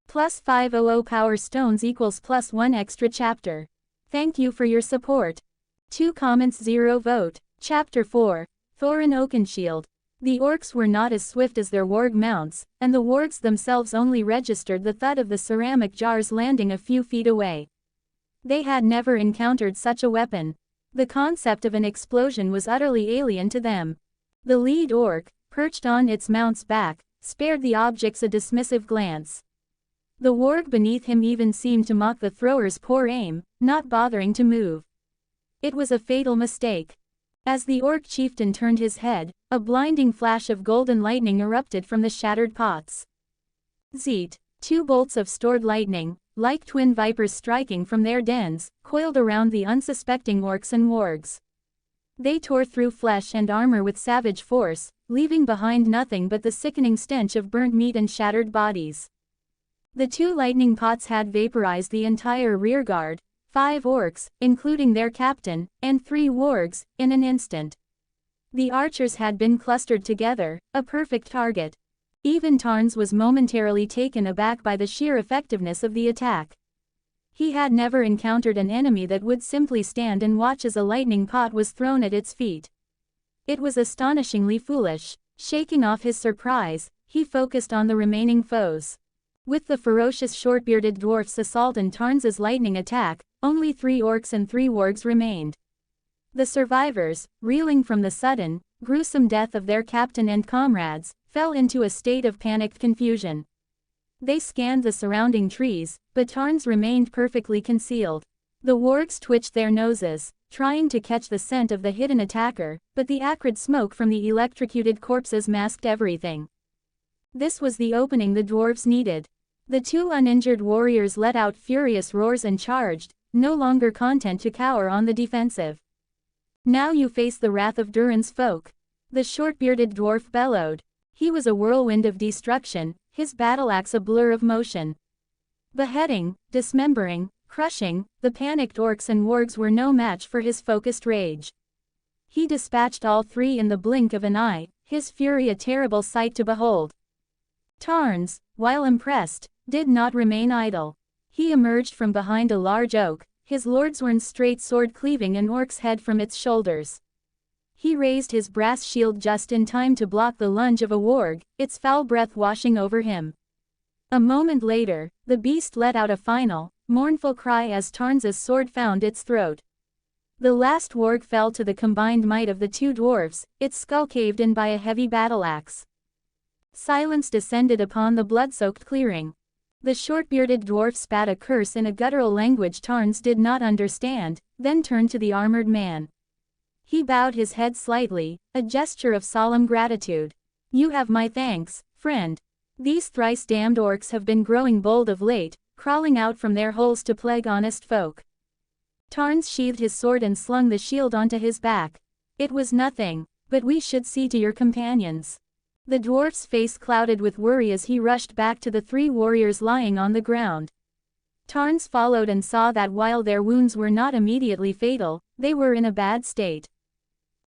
+500 power stones equals +1 extra chapter. Thank you for your support. 2 comments 0 vote. Chapter 4. Thorin Oakenshield. The orcs were not as swift as their warg mounts, and the wargs themselves only registered the thud of the ceramic jars landing a few feet away. They had never encountered such a weapon. The concept of an explosion was utterly alien to them. The lead orc, perched on its mount's back, spared the objects a dismissive glance. The warg beneath him even seemed to mock the thrower's poor aim, not bothering to move. It was a fatal mistake. As the orc chieftain turned his head, a blinding flash of golden lightning erupted from the shattered pots. Zeet! 2 bolts of stored lightning, like twin vipers striking from their dens, coiled around the unsuspecting orcs and wargs. They tore through flesh and armor with savage force, leaving behind nothing but the sickening stench of burnt meat and shattered bodies. The 2 lightning pots had vaporized the entire rearguard, 5 orcs, including their captain, and 3 wargs, in an instant. The archers had been clustered together, a perfect target. Even Tarns was momentarily taken aback by the sheer effectiveness of the attack. He had never encountered an enemy that would simply stand and watch as a lightning pot was thrown at its feet. It was astonishingly foolish. Shaking off his surprise, he focused on the remaining foes. With the ferocious short-bearded dwarf's assault and Tarns's lightning attack, only 3 orcs and 3 wargs remained. The survivors, reeling from the sudden, gruesome death of their captain and comrades, fell into a state of panicked confusion. They scanned the surrounding trees, but Tarns remained perfectly concealed. The wargs twitched their noses, trying to catch the scent of the hidden attacker, but the acrid smoke from the electrocuted corpses masked everything. This was the opening the dwarves needed. The 2 uninjured warriors let out furious roars and charged, no longer content to cower on the defensive. Now you face the wrath of Durin's folk. The short-bearded dwarf bellowed. He was a whirlwind of destruction, his battle axe a blur of motion. Beheading, dismembering, crushing, the panicked orcs and wargs were no match for his focused rage. He dispatched all three in the blink of an eye, his fury a terrible sight to behold. Tarns, while impressed, did not remain idle. He emerged from behind a large oak, his lordsworn's straight sword cleaving an orc's head from its shoulders. He raised his brass shield just in time to block the lunge of a warg, its foul breath washing over him. A moment later, the beast let out a final, mournful cry as Tarns's sword found its throat. The last warg fell to the combined might of the two dwarves, its skull caved in by a heavy battle-axe. Silence descended upon the blood-soaked clearing. The short-bearded dwarf spat a curse in a guttural language Tarns did not understand, then turned to the armored man. He bowed his head slightly, a gesture of solemn gratitude. "You have my thanks, friend. These thrice-damned orcs have been growing bold of late, crawling out from their holes to plague honest folk." Tarns sheathed his sword and slung the shield onto his back. "It was nothing, but we should see to your companions." The dwarf's face clouded with worry as he rushed back to the three warriors lying on the ground. Tarns followed and saw that while their wounds were not immediately fatal, they were in a bad state.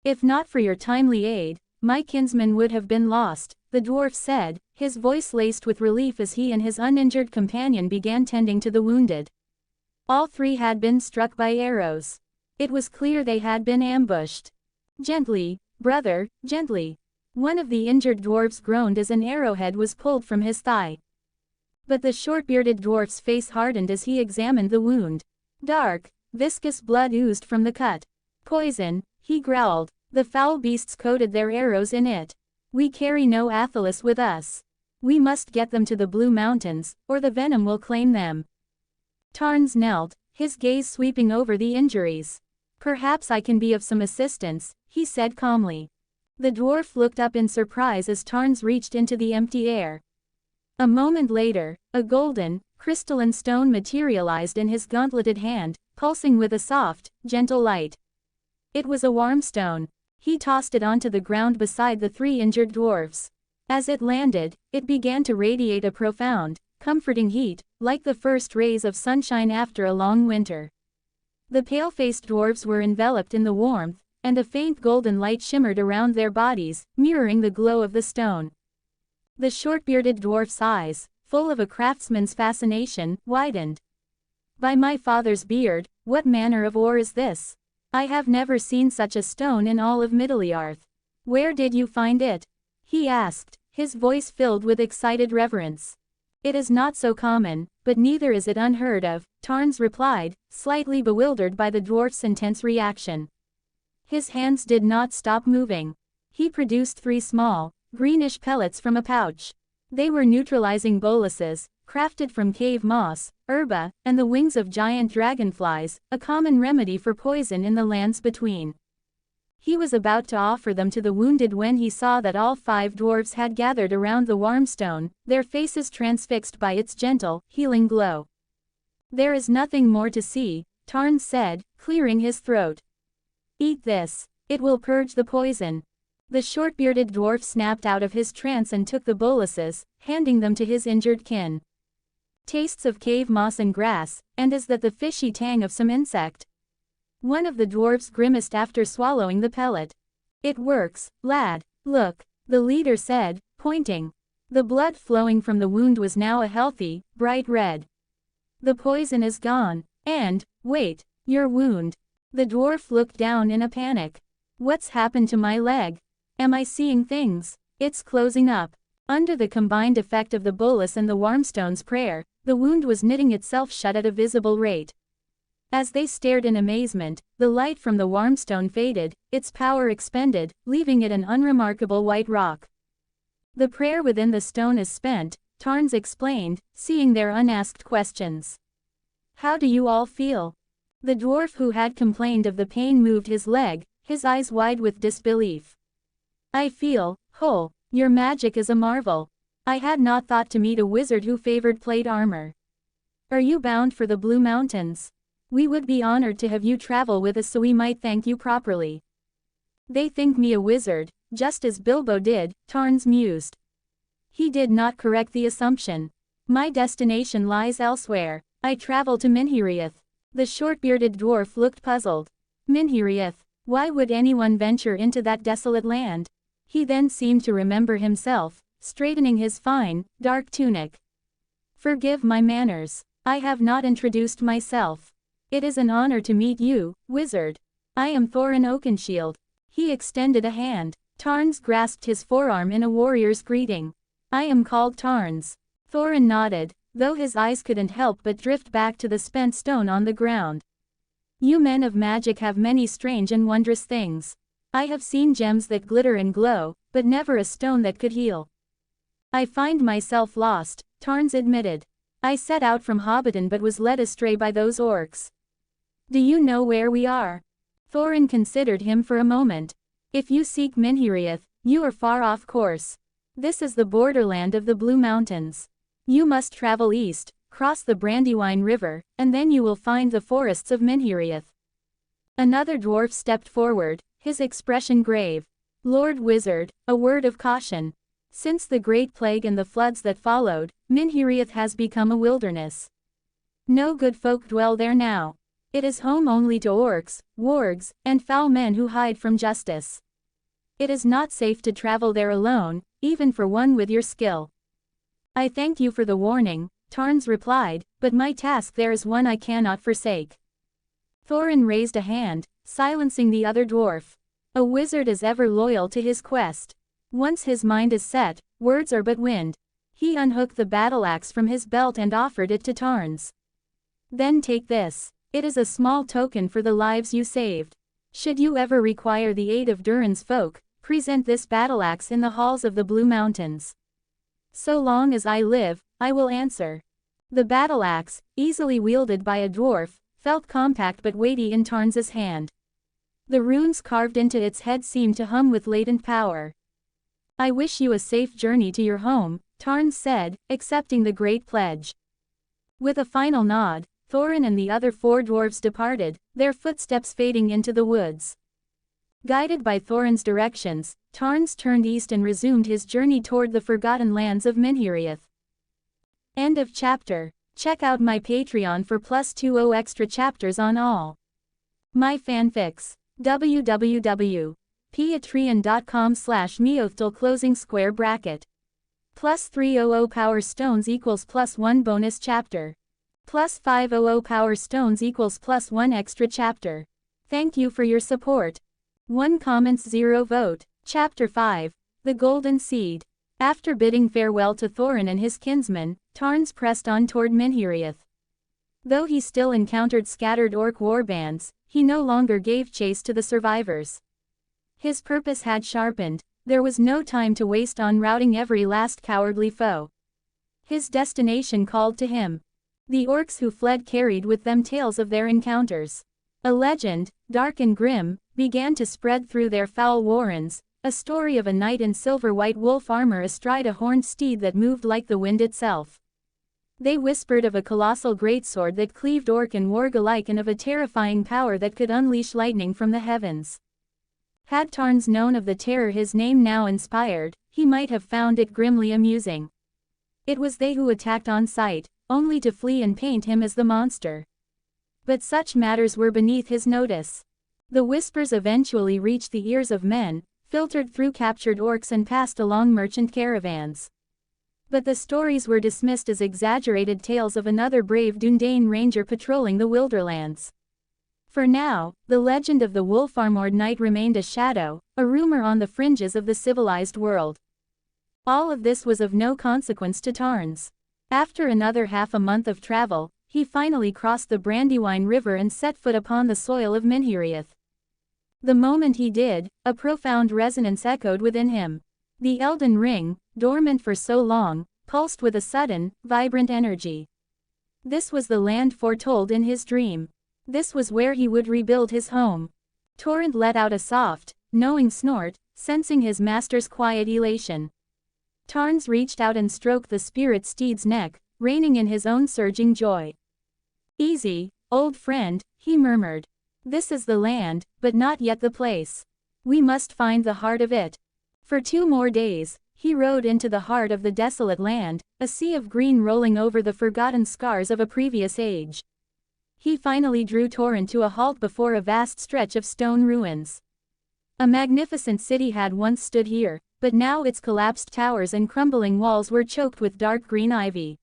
"If not for your timely aid, my kinsmen would have been lost," the dwarf said, his voice laced with relief as he and his uninjured companion began tending to the wounded. All three had been struck by arrows. It was clear they had been ambushed. "Gently, brother, gently." One of the injured dwarves groaned as an arrowhead was pulled from his thigh. But the short-bearded dwarf's face hardened as he examined the wound. Dark, viscous blood oozed from the cut. "Poison," he growled. "The foul beasts coated their arrows in it. We carry no Athelas with us. We must get them to the Blue Mountains, or the venom will claim them." Tarns knelt, his gaze sweeping over the injuries. "Perhaps I can be of some assistance," he said calmly. The dwarf looked up in surprise as Tarns reached into the empty air. A moment later, a golden, crystalline stone materialized in his gauntleted hand, pulsing with a soft, gentle light. It was a warm stone. He tossed it onto the ground beside the three injured dwarves. As it landed, it began to radiate a profound, comforting heat, like the first rays of sunshine after a long winter. The pale-faced dwarves were enveloped in the warmth, and a faint golden light shimmered around their bodies, mirroring the glow of the stone. The short-bearded dwarf's eyes, full of a craftsman's fascination, widened. "By my father's beard, what manner of ore is this? I have never seen such a stone in all of Middle-earth. Where did you find it?" he asked, his voice filled with excited reverence. "It is not so common, but neither is it unheard of," Tarns replied, slightly bewildered by the dwarf's intense reaction. His hands did not stop moving. He produced 3 small, greenish pellets from a pouch. They were neutralizing boluses, crafted from cave moss, herba, and the wings of giant dragonflies, a common remedy for poison in the lands between. He was about to offer them to the wounded when he saw that all 5 dwarves had gathered around the warm stone, their faces transfixed by its gentle, healing glow. "There is nothing more to see," Tarns said, clearing his throat. "Eat this. It will purge the poison." The short-bearded dwarf snapped out of his trance and took the boluses, handing them to his injured kin. "Tastes of cave moss and grass, and is that the fishy tang of some insect?" One of the dwarves grimaced after swallowing the pellet. "It works, lad. Look," the leader said, pointing. The blood flowing from the wound was now a healthy, bright red. "The poison is gone. And, wait, your wound." The dwarf looked down in a panic. "What's happened to my leg? Am I seeing things? It's closing up." Under the combined effect of the bolus and the Warmstone's prayer, the wound was knitting itself shut at a visible rate. As they stared in amazement, the light from the Warmstone faded, its power expended, leaving it an unremarkable white rock. "The prayer within the stone is spent," Tarns explained, seeing their unasked questions. "How do you all feel?" The dwarf who had complained of the pain moved his leg, his eyes wide with disbelief. "I feel whole. Your magic is a marvel. I had not thought to meet a wizard who favored plate armor. Are you bound for the Blue Mountains? We would be honored to have you travel with us so we might thank you properly." "They think me a wizard, just as Bilbo did," Tarns mused. He did not correct the assumption. My destination lies elsewhere. I travel to Minheriath. The short-bearded dwarf looked puzzled. Minheriath? Why would anyone venture into that desolate land? He then seemed to remember himself, straightening his fine, dark tunic. Forgive my manners. I have not introduced myself. It is an honor to meet you, wizard. I am Thorin Oakenshield. He extended a hand. Tarns grasped his forearm in a warrior's greeting. I am called Tarns. Thorin nodded, though his eyes couldn't help but drift back to the spent stone on the ground. You men of magic have many strange and wondrous things. I have seen gems that glitter and glow, but never a stone that could heal. I find myself lost, Tarns admitted. I set out from Hobbiton but was led astray by those orcs. Do you know where we are? Thorin considered him for a moment. If you seek Minheriath, you are far off course. This is the borderland of the Blue Mountains. You must travel east, cross the Brandywine River, and then you will find the forests of Minheriath. Another dwarf stepped forward, his expression grave. Lord Wizard, a word of caution. Since the Great Plague and the floods that followed, Minheriath has become a wilderness. No good folk dwell there now. It is home only to orcs, wargs, and foul men who hide from justice. It is not safe to travel there alone, even for one with your skill. I thank you for the warning, Tarns replied, but my task there is one I cannot forsake. Thorin raised a hand, silencing the other dwarf. A wizard is ever loyal to his quest. Once his mind is set, words are but wind. He unhooked the battle axe from his belt and offered it to Tarns. Then take this. It is a small token for the lives you saved. Should you ever require the aid of Durin's folk, present this battle axe in the halls of the Blue Mountains. So long as I live, I will answer. The battle axe, easily wielded by a dwarf, felt compact but weighty in Tarns's hand. The runes carved into its head seemed to hum with latent power. I wish you a safe journey to your home, Tarns said, accepting the great pledge. With a final nod, Thorin and the other 4 dwarves departed, their footsteps fading into the woods. Guided by Thorin's directions, Tarns turned east and resumed his journey toward the forgotten lands of Minheriath. End of chapter. Check out my Patreon for +20 extra chapters on all my fanfics. www.patreon.com/MeowthTL closing square bracket. +300 power stones equals +1 bonus chapter. +500 power stones equals +1 extra chapter. Thank you for your support. 1 comments 0 vote. Chapter 5. The Golden Seed. After bidding farewell to Thorin and his kinsmen, Tarns pressed on toward Minheriath. Though he still encountered scattered orc warbands, he no longer gave chase to the survivors. His purpose had sharpened, there was no time to waste on routing every last cowardly foe. His destination called to him. The orcs who fled carried with them tales of their encounters. A legend, dark and grim, began to spread through their foul warrens, a story of a knight in silver-white wolf armor astride a horned steed that moved like the wind itself. They whispered of a colossal greatsword that cleaved orc and warg alike and of a terrifying power that could unleash lightning from the heavens. Had Tarns known of the terror his name now inspired, he might have found it grimly amusing. It was they who attacked on sight, only to flee and paint him as the monster. But such matters were beneath his notice. The whispers eventually reached the ears of men, filtered through captured orcs and passed along merchant caravans. But the stories were dismissed as exaggerated tales of another brave Dundane ranger patrolling the Wilderlands. For now, the legend of the wolf-armored knight remained a shadow, a rumor on the fringes of the civilized world. All of this was of no consequence to Tarns. After another half a month of travel, he finally crossed the Brandywine River and set foot upon the soil of Minheriath. The moment he did, a profound resonance echoed within him. The Elden Ring, dormant for so long, pulsed with a sudden, vibrant energy. This was the land foretold in his dream. This was where he would rebuild his home. Torrent let out a soft, knowing snort, sensing his master's quiet elation. Tarns reached out and stroked the spirit steed's neck, reining in his own surging joy. "Easy, old friend," he murmured. "This is the land, but not yet the place. We must find the heart of it." For 2 more days, He rode into the heart of the desolate land, a sea of green rolling over the forgotten scars of a previous age. He finally drew Thorin to a halt before a vast stretch of stone ruins. A magnificent city had once stood here, but now its collapsed towers and crumbling walls were choked with dark green ivy.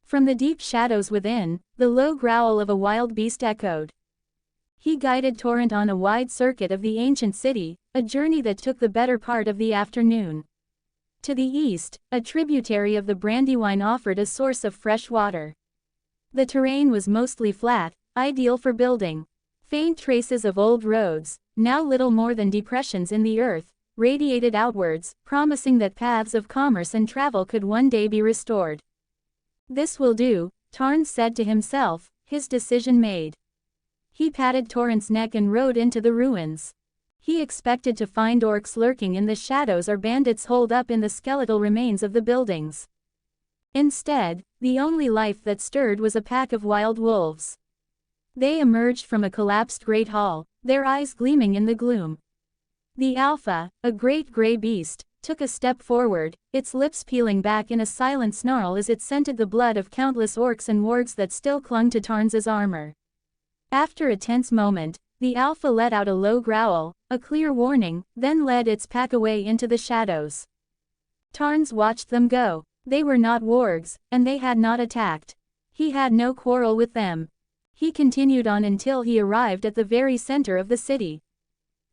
From the deep shadows within, the low growl of a wild beast echoed. He guided Thorin on a wide circuit of the ancient city, a journey that took the better part of the afternoon. To the east, a tributary of the Brandywine offered a source of fresh water. The terrain was mostly flat, ideal for building. Faint traces of old roads, now little more than depressions in the earth, radiated outwards, promising that paths of commerce and travel could one day be restored. This will do, Tarn said to himself, his decision made. He patted Thorin's neck and rode into the ruins. He expected to find orcs lurking in the shadows or bandits holed up in the skeletal remains of the buildings. Instead, the only life that stirred was a pack of wild wolves. They emerged from a collapsed great hall, their eyes gleaming in the gloom. The Alpha, a great gray beast, took a step forward, its lips peeling back in a silent snarl as it scented the blood of countless orcs and wargs that still clung to Tarn's armor. After a tense moment, the Alpha let out a low growl, a clear warning, then led its pack away into the shadows. Tarns watched them go. They were not wargs, and they had not attacked. He had no quarrel with them. He continued on until he arrived at the very center of the city.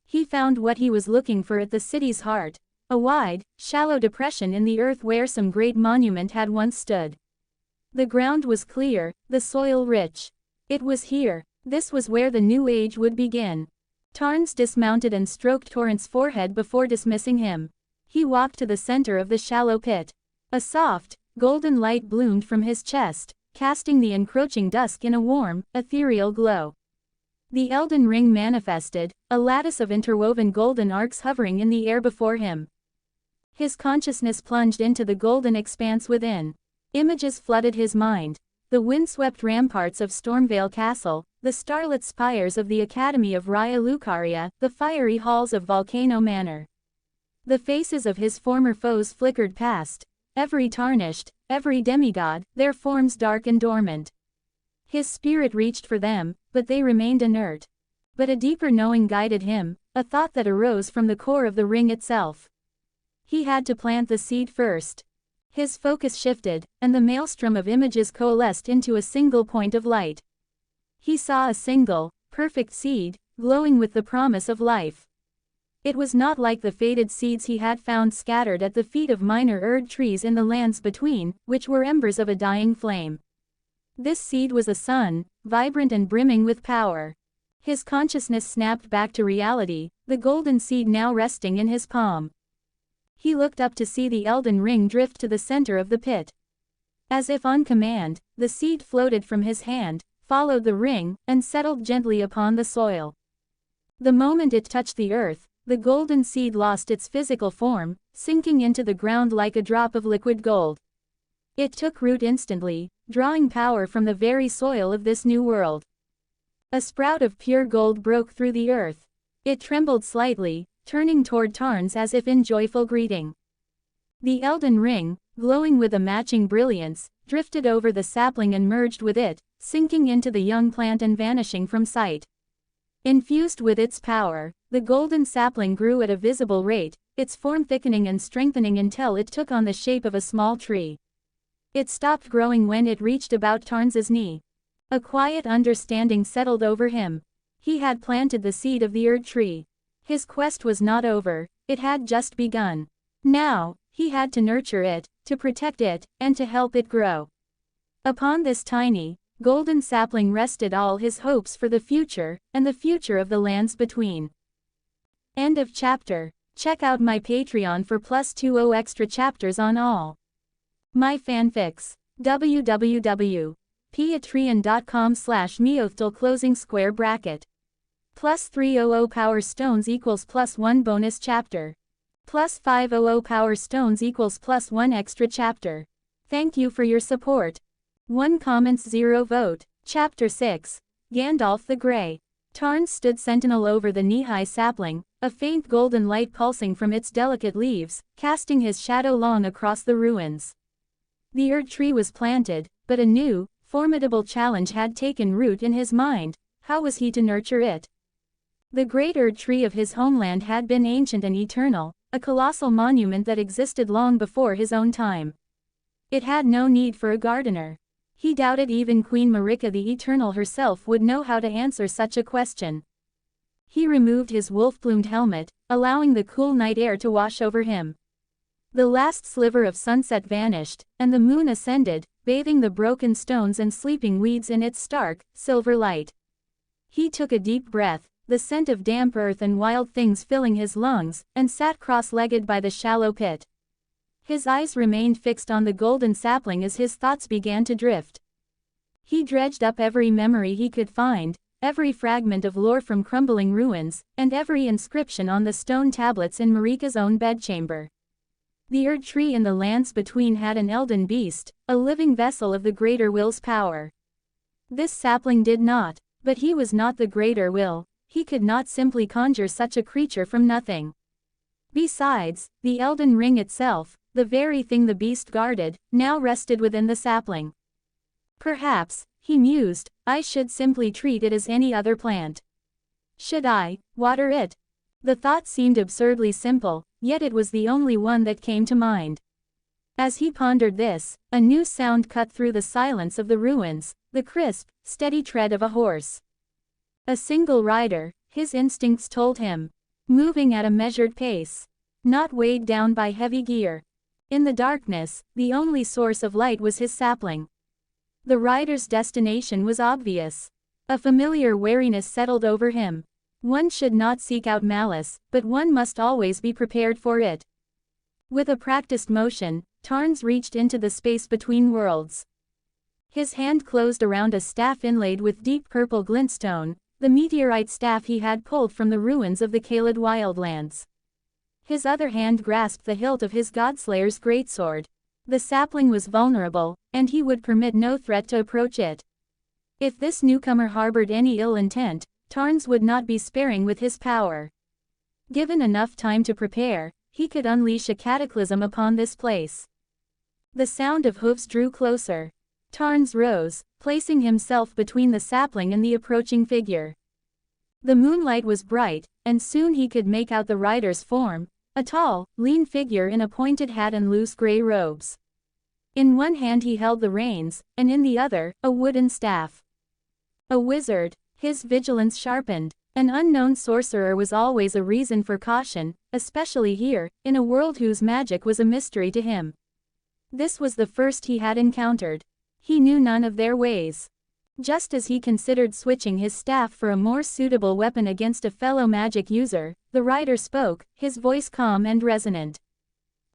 He found what he was looking for at the city's heart, a wide, shallow depression in the earth where some great monument had once stood. The ground was clear, the soil rich. It was here. This was where the new age would begin. Tarns dismounted and stroked Thorin's forehead before dismissing him. He walked to the center of the shallow pit. A soft, golden light bloomed from his chest, casting the encroaching dusk in a warm, ethereal glow. The Elden Ring manifested, a lattice of interwoven golden arcs hovering in the air before him. His consciousness plunged into the golden expanse within. Images flooded his mind. The windswept ramparts of Stormvale Castle, the starlit spires of the Academy of Raya Lucaria, the fiery halls of Volcano Manor. The faces of his former foes flickered past, every tarnished, every demigod, their forms dark and dormant. His spirit reached for them, but they remained inert. But a deeper knowing guided him, a thought that arose from the core of the ring itself. He had to plant the seed first. His focus shifted, and the maelstrom of images coalesced into a single point of light. He saw a single, perfect seed, glowing with the promise of life. It was not like the faded seeds he had found scattered at the feet of minor erd trees in the lands between, which were embers of a dying flame. This seed was a sun, vibrant and brimming with power. His consciousness snapped back to reality, the golden seed now resting in his palm. He looked up to see the Elden Ring drift to the center of the pit. As if on command, the seed floated from his hand, followed the ring, and settled gently upon the soil. The moment it touched the earth, the golden seed lost its physical form, sinking into the ground like a drop of liquid gold. It took root instantly, drawing power from the very soil of this new world. A sprout of pure gold broke through the earth. It trembled slightly, turning toward Tarns as if in joyful greeting. The Elden Ring, glowing with a matching brilliance, drifted over the sapling and merged with it, sinking into the young plant and vanishing from sight. Infused with its power, the golden sapling grew at a visible rate, its form thickening and strengthening until it took on the shape of a small tree. It stopped growing when it reached about Tarns's knee. A quiet understanding settled over him. He had planted the seed of the Erd tree. His quest was not over, it had just begun. Now, he had to nurture it, to protect it, and to help it grow. Upon this tiny, golden sapling rested all his hopes for the future, and the future of the lands between. End of chapter. Check out my Patreon for +20 extra chapters on all my fanfics. www.patreon.com/MeowthTL closing square bracket. +300 power stones equals +1 bonus chapter. +500 power stones equals +1 extra chapter. Thank you for your support. 1 comments 0 vote. Chapter 6. Gandalf the Grey. Tarns stood sentinel over the knee-high sapling, a faint golden light pulsing from its delicate leaves, casting his shadow long across the ruins. The Erd tree was planted, but a new, formidable challenge had taken root in his mind. How was he to nurture it? The great Erd tree of his homeland had been ancient and eternal, a colossal monument that existed long before his own time. It had no need for a gardener. He doubted even Queen Marika the Eternal herself would know how to answer such a question. He removed his wolf-plumed helmet, allowing the cool night air to wash over him. The last sliver of sunset vanished, and the moon ascended, bathing the broken stones and sleeping weeds in its stark, silver light. He took a deep breath, the scent of damp earth and wild things filling his lungs, and sat cross-legged by the shallow pit. His eyes remained fixed on the golden sapling as his thoughts began to drift. He dredged up every memory he could find, every fragment of lore from crumbling ruins, and every inscription on the stone tablets in Marika's own bedchamber. The Erd tree in the lands between had an elden beast, a living vessel of the greater will's power. This sapling did not, but he was not the greater will, he could not simply conjure such a creature from nothing. Besides, the Elden Ring itself, the very thing the beast guarded, now rested within the sapling. Perhaps, he mused, I should simply treat it as any other plant. Should I water it? The thought seemed absurdly simple, yet it was the only one that came to mind. As he pondered this, a new sound cut through the silence of the ruins, the crisp, steady tread of a horse. A single rider, his instincts told him. Moving at a measured pace. Not weighed down by heavy gear. In the darkness, the only source of light was his sapling. The rider's destination was obvious. A familiar wariness settled over him. One should not seek out malice, but one must always be prepared for it. With a practiced motion, Tarns reached into the space between worlds. His hand closed around a staff inlaid with deep purple glintstone, the meteorite staff he had pulled from the ruins of the Caelid wildlands. His other hand grasped the hilt of his Godslayer's greatsword. The sapling was vulnerable, and he would permit no threat to approach it. If this newcomer harbored any ill intent, Tarns would not be sparing with his power. Given enough time to prepare, he could unleash a cataclysm upon this place. The sound of hoofs drew closer. Tarns rose, placing himself between the sapling and the approaching figure. The moonlight was bright, and soon he could make out the rider's form, a tall, lean figure in a pointed hat and loose gray robes. In one hand he held the reins, and in the other, a wooden staff. A wizard, his vigilance sharpened. An unknown sorcerer was always a reason for caution, especially here, in a world whose magic was a mystery to him. This was the first he had encountered. He knew none of their ways. Just as he considered switching his staff for a more suitable weapon against a fellow magic user, the rider spoke, his voice calm and resonant.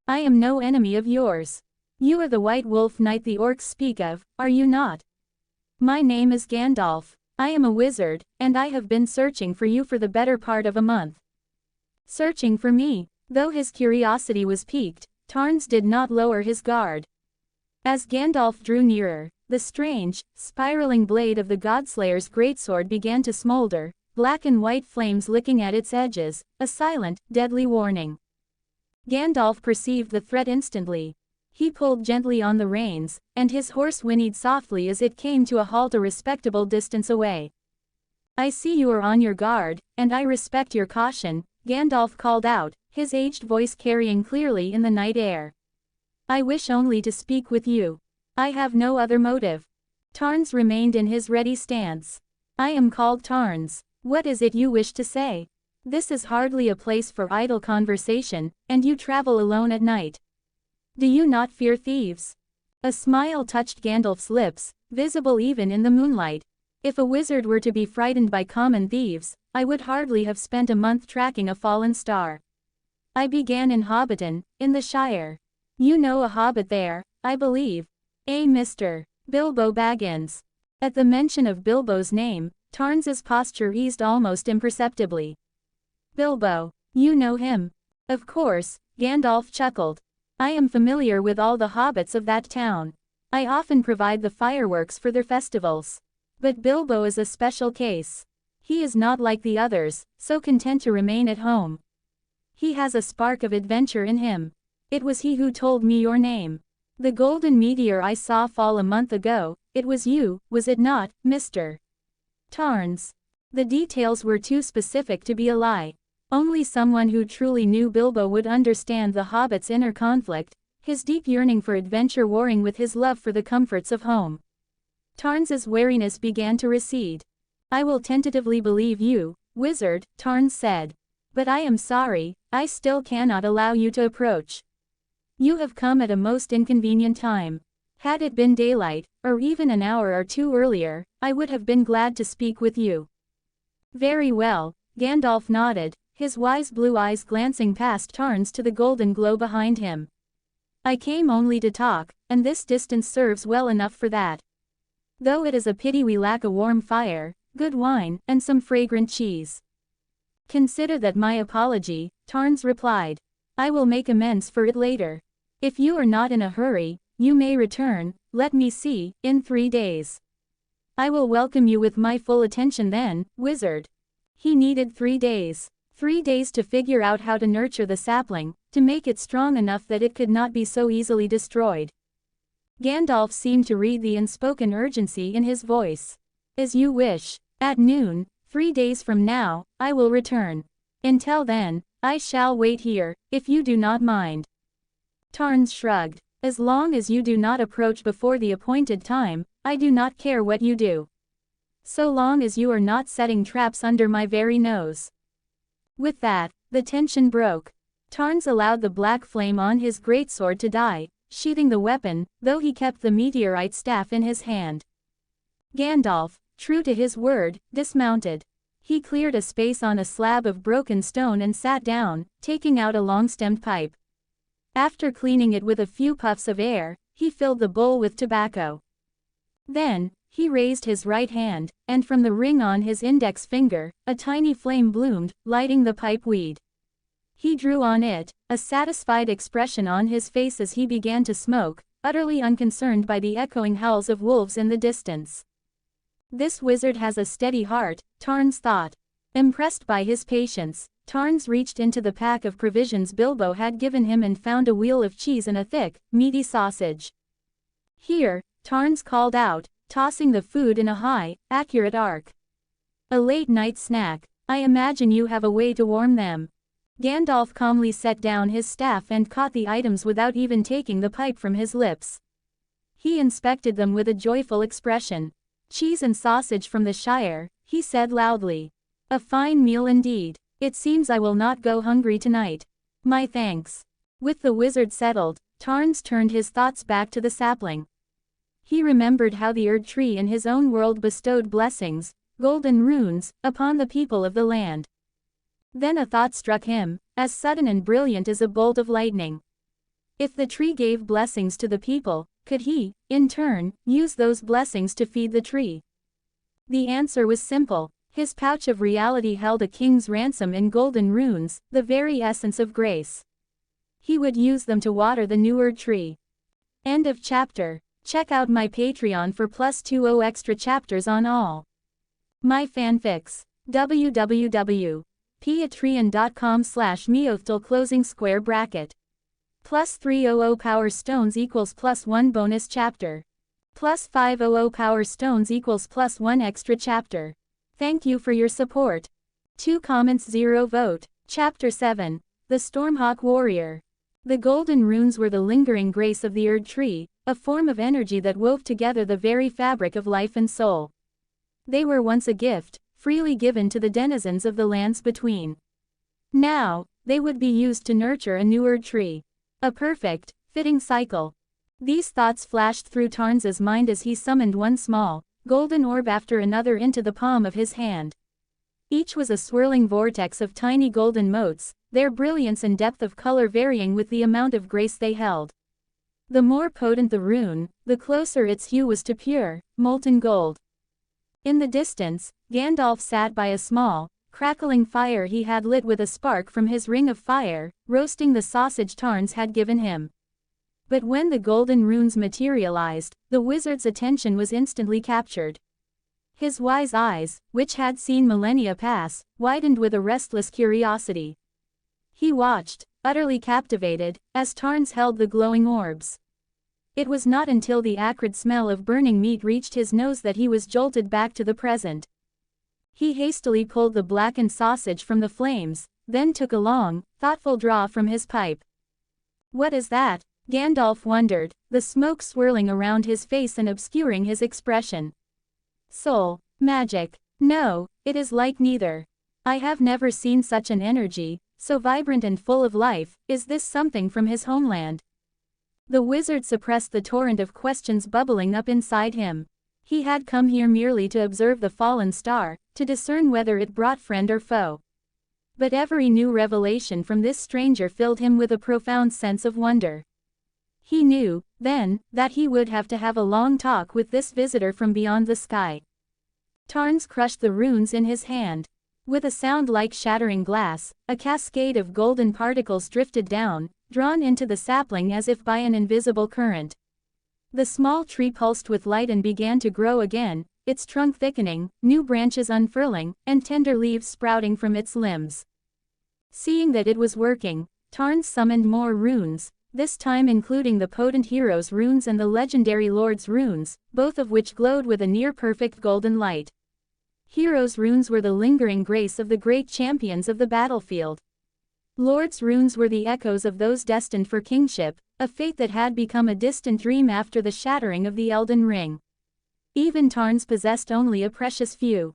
I am no enemy of yours. You are the White Wolf Knight the orcs speak of, are you not? My name is Gandalf. I am a wizard, and I have been searching for you for the better part of a month. Searching for me? Though his curiosity was piqued, Tarns did not lower his guard. As Gandalf drew nearer, the strange, spiraling blade of the Godslayer's greatsword began to smolder, black and white flames licking at its edges, a silent, deadly warning. Gandalf perceived the threat instantly. He pulled gently on the reins, and his horse whinnied softly as it came to a halt a respectable distance away. I see you are on your guard, and I respect your caution, Gandalf called out, his aged voice carrying clearly in the night air. I wish only to speak with you. I have no other motive. Tarns remained in his ready stance. I am called Tarns. What is it you wish to say? This is hardly a place for idle conversation, and you travel alone at night. Do you not fear thieves? A smile touched Gandalf's lips, visible even in the moonlight. If a wizard were to be frightened by common thieves, I would hardly have spent a month tracking a fallen star. I began in Hobbiton, in the Shire. You know a hobbit there, I believe. Mr. Bilbo Baggins. At the mention of Bilbo's name, Tarns's posture eased almost imperceptibly. Bilbo, you know him. Of course, Gandalf chuckled. I am familiar with all the hobbits of that town. I often provide the fireworks for their festivals. But Bilbo is a special case. He is not like the others, so content to remain at home. He has a spark of adventure in him. It was he who told me your name. The golden meteor I saw fall a month ago, it was you, was it not, Mr. Tarns? The details were too specific to be a lie. Only someone who truly knew Bilbo would understand the hobbit's inner conflict, his deep yearning for adventure warring with his love for the comforts of home. Tarns's wariness began to recede. I will tentatively believe you, wizard, Tarns said. But I am sorry, I still cannot allow you to approach. You have come at a most inconvenient time. Had it been daylight, or even an hour or two earlier, I would have been glad to speak with you. Very well, Gandalf nodded, his wise blue eyes glancing past Tarns to the golden glow behind him. I came only to talk, and this distance serves well enough for that. Though it is a pity we lack a warm fire, good wine, and some fragrant cheese. Consider that my apology, Tarns replied. I will make amends for it later. If you are not in a hurry, you may return, let me see, in 3 days. I will welcome you with my full attention then, wizard. He needed 3 days. 3 days to figure out how to nurture the sapling, to make it strong enough that it could not be so easily destroyed. Gandalf seemed to read the unspoken urgency in his voice. As you wish. At noon, 3 days from now, I will return. Until then, I shall wait here, if you do not mind. Tarns shrugged. As long as you do not approach before the appointed time, I do not care what you do. So long as you are not setting traps under my very nose. With that, the tension broke. Tarns allowed the black flame on his greatsword to die, sheathing the weapon, though he kept the meteorite staff in his hand. Gandalf, true to his word, dismounted. He cleared a space on a slab of broken stone and sat down, taking out a long-stemmed pipe. After cleaning it with a few puffs of air, he filled the bowl with tobacco. Then, he raised his right hand, and from the ring on his index finger, a tiny flame bloomed, lighting the pipe weed. He drew on it, a satisfied expression on his face as he began to smoke, utterly unconcerned by the echoing howls of wolves in the distance. This wizard has a steady heart, Tarns thought. Impressed by his patience, Tarns reached into the pack of provisions Bilbo had given him and found a wheel of cheese and a thick, meaty sausage. Here, Tarns called out, tossing the food in a high, accurate arc. A late-night snack. I imagine you have a way to warm them. Gandalf calmly set down his staff and caught the items without even taking the pipe from his lips. He inspected them with a joyful expression. Cheese and sausage from the Shire, he said loudly. A fine meal indeed. It seems I will not go hungry tonight. My thanks. With the wizard settled, Tarns turned his thoughts back to the sapling. He remembered how the Erd tree in his own world bestowed blessings, golden runes, upon the people of the land. Then a thought struck him, as sudden and brilliant as a bolt of lightning. If the tree gave blessings to the people, could he, in turn, use those blessings to feed the tree? The answer was simple. His pouch of reality held a king's ransom in golden runes, the very essence of grace. He would use them to water the new Erd tree. End of chapter. Check out my Patreon for +20 extra chapters on all my fanfics. www.patreon.com/MeowthTL closing square bracket. +300 power stones equals +1 bonus chapter. +500 power stones equals +1 extra chapter. Thank you for your support. 2 comments 0 vote. Chapter 7. The Stormhawk Warrior. The golden runes were the lingering grace of the Erd tree, a form of energy that wove together the very fabric of life and soul. They were once a gift, freely given to the denizens of the lands between. Now, they would be used to nurture a new Erd tree. A perfect, fitting cycle. These thoughts flashed through Tarns's mind as he summoned one small, golden orb after another into the palm of his hand. Each was a swirling vortex of tiny golden motes, their brilliance and depth of color varying with the amount of grace they held. The more potent the rune, the closer its hue was to pure, molten gold. In the distance, Gandalf sat by a small, crackling fire he had lit with a spark from his ring of fire, roasting the sausage Tarns had given him. But when the golden runes materialized, the wizard's attention was instantly captured. His wise eyes, which had seen millennia pass, widened with a restless curiosity. He watched, utterly captivated, as Tarns held the glowing orbs. It was not until the acrid smell of burning meat reached his nose that he was jolted back to the present. He hastily pulled the blackened sausage from the flames, then took a long, thoughtful draw from his pipe. "What is that?" Gandalf wondered, the smoke swirling around his face and obscuring his expression. "Soul. Magic. No, it is like neither. I have never seen such an energy, so vibrant and full of life. Is this something from his homeland?" The wizard suppressed the torrent of questions bubbling up inside him. He had come here merely to observe the fallen star, to discern whether it brought friend or foe. But every new revelation from this stranger filled him with a profound sense of wonder. He knew, then, that he would have to have a long talk with this visitor from beyond the sky. Tarns crushed the runes in his hand. With a sound like shattering glass, a cascade of golden particles drifted down, drawn into the sapling as if by an invisible current. The small tree pulsed with light and began to grow again, its trunk thickening, new branches unfurling, and tender leaves sprouting from its limbs. Seeing that it was working, Tarns summoned more runes, this time including the potent hero's runes and the legendary lord's runes, both of which glowed with a near-perfect golden light. Hero's runes were the lingering grace of the great champions of the battlefield. Lord's runes were the echoes of those destined for kingship, a fate that had become a distant dream after the shattering of the Elden Ring. Even Tarns possessed only a precious few.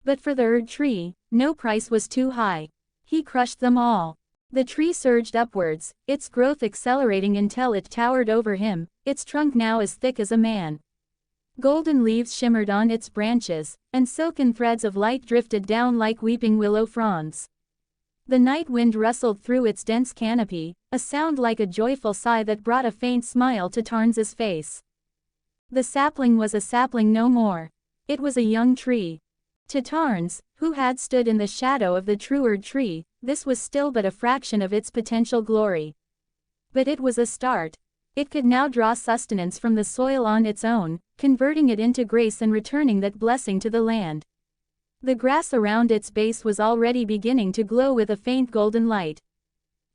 But for the Erd tree, no price was too high. He crushed them all. The tree surged upwards, its growth accelerating until it towered over him, its trunk now as thick as a man. Golden leaves shimmered on its branches, and silken threads of light drifted down like weeping willow fronds. The night wind rustled through its dense canopy, a sound like a joyful sigh that brought a faint smile to Tarns's face. The sapling was a sapling no more. It was a young tree. To Tarns, who had stood in the shadow of the true Erd tree, this was still but a fraction of its potential glory. But it was a start. It could now draw sustenance from the soil on its own, converting it into grace and returning that blessing to the land. The grass around its base was already beginning to glow with a faint golden light.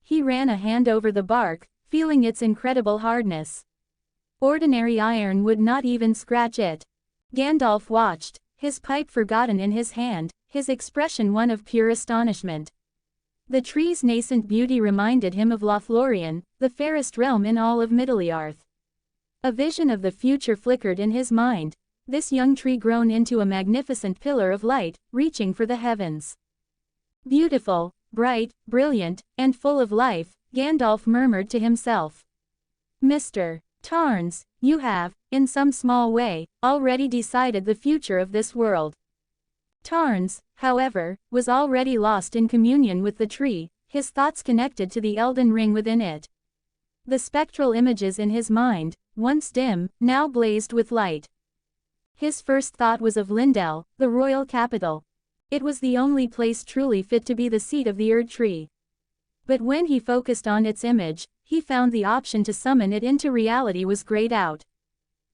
He ran a hand over the bark, feeling its incredible hardness. Ordinary iron would not even scratch it. Gandalf watched, his pipe forgotten in his hand, his expression one of pure astonishment. The tree's nascent beauty reminded him of Lothlorien, the fairest realm in all of Middle-earth. A vision of the future flickered in his mind, this young tree grown into a magnificent pillar of light, reaching for the heavens. Beautiful, bright, brilliant, and full of life, Gandalf murmured to himself. "Mr. Tarns, you have, in some small way, already decided the future of this world." Tarns, however, was already lost in communion with the tree, his thoughts connected to the Elden Ring within it. The spectral images in his mind, once dim, now blazed with light. His first thought was of Lindell, the royal capital. It was the only place truly fit to be the seat of the Erd tree. But when he focused on its image, he found the option to summon it into reality was grayed out.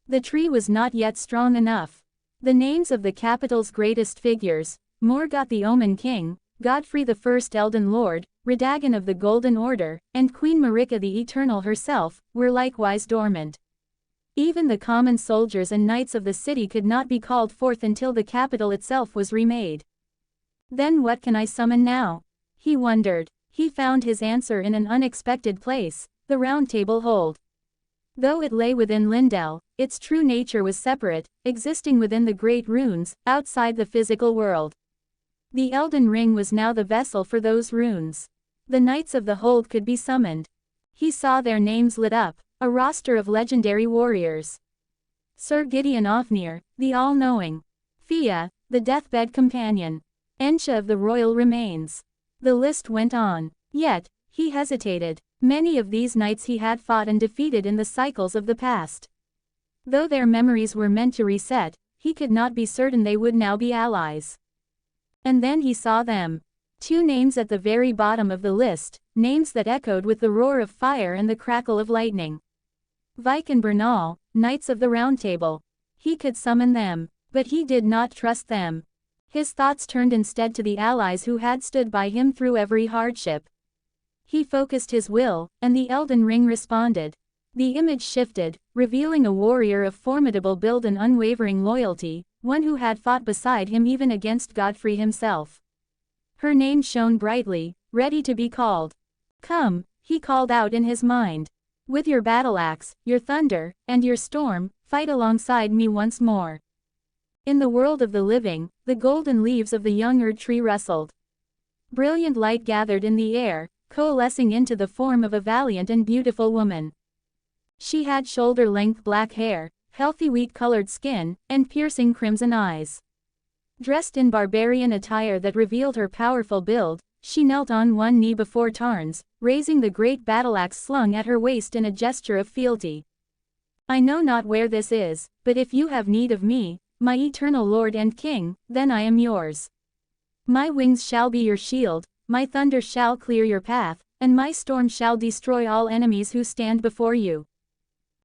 The tree was not yet strong enough. The names of the capital's greatest figures, Morgoth the Omen King, Godfrey the First Elden Lord, Radagon of the Golden Order, and Queen Marika the Eternal herself, were likewise dormant. Even the common soldiers and knights of the city could not be called forth until the capital itself was remade. Then what can I summon now? He wondered. He found his answer in an unexpected place, the Round Table Hold. Though it lay within Lindell, its true nature was separate, existing within the great runes, outside the physical world. The Elden Ring was now the vessel for those runes. The knights of the Hold could be summoned. He saw their names lit up, a roster of legendary warriors. Sir Gideon Ofnir, the all-knowing. Fia, the deathbed companion. Ensha of the royal remains. The list went on. Yet, he hesitated. Many of these knights he had fought and defeated in the cycles of the past. Though their memories were meant to reset, he could not be certain they would now be allies. And then he saw them. 2 names at the very bottom of the list, names that echoed with the roar of fire and the crackle of lightning. Vike and Bernal, Knights of the Round Table. He could summon them. But he did not trust them. His thoughts turned instead to the allies who had stood by him through every hardship. He focused his will, and the Elden Ring responded. The image shifted, revealing a warrior of formidable build and unwavering loyalty, one who had fought beside him even against Godfrey himself. Her name shone brightly, ready to be called. "Come," he called out in his mind. "With your battle axe, your thunder, and your storm, fight alongside me once more." In the world of the living, the golden leaves of the young Erd tree rustled. Brilliant light gathered in the air, coalescing into the form of a valiant and beautiful woman. She had shoulder-length black hair, healthy wheat-colored skin, and piercing crimson eyes. Dressed in barbarian attire that revealed her powerful build, she knelt on one knee before Tarns, raising the great battle-axe slung at her waist in a gesture of fealty. "I know not where this is, but if you have need of me, my eternal Lord and King, then I am yours. My wings shall be your shield, my thunder shall clear your path, and my storm shall destroy all enemies who stand before you."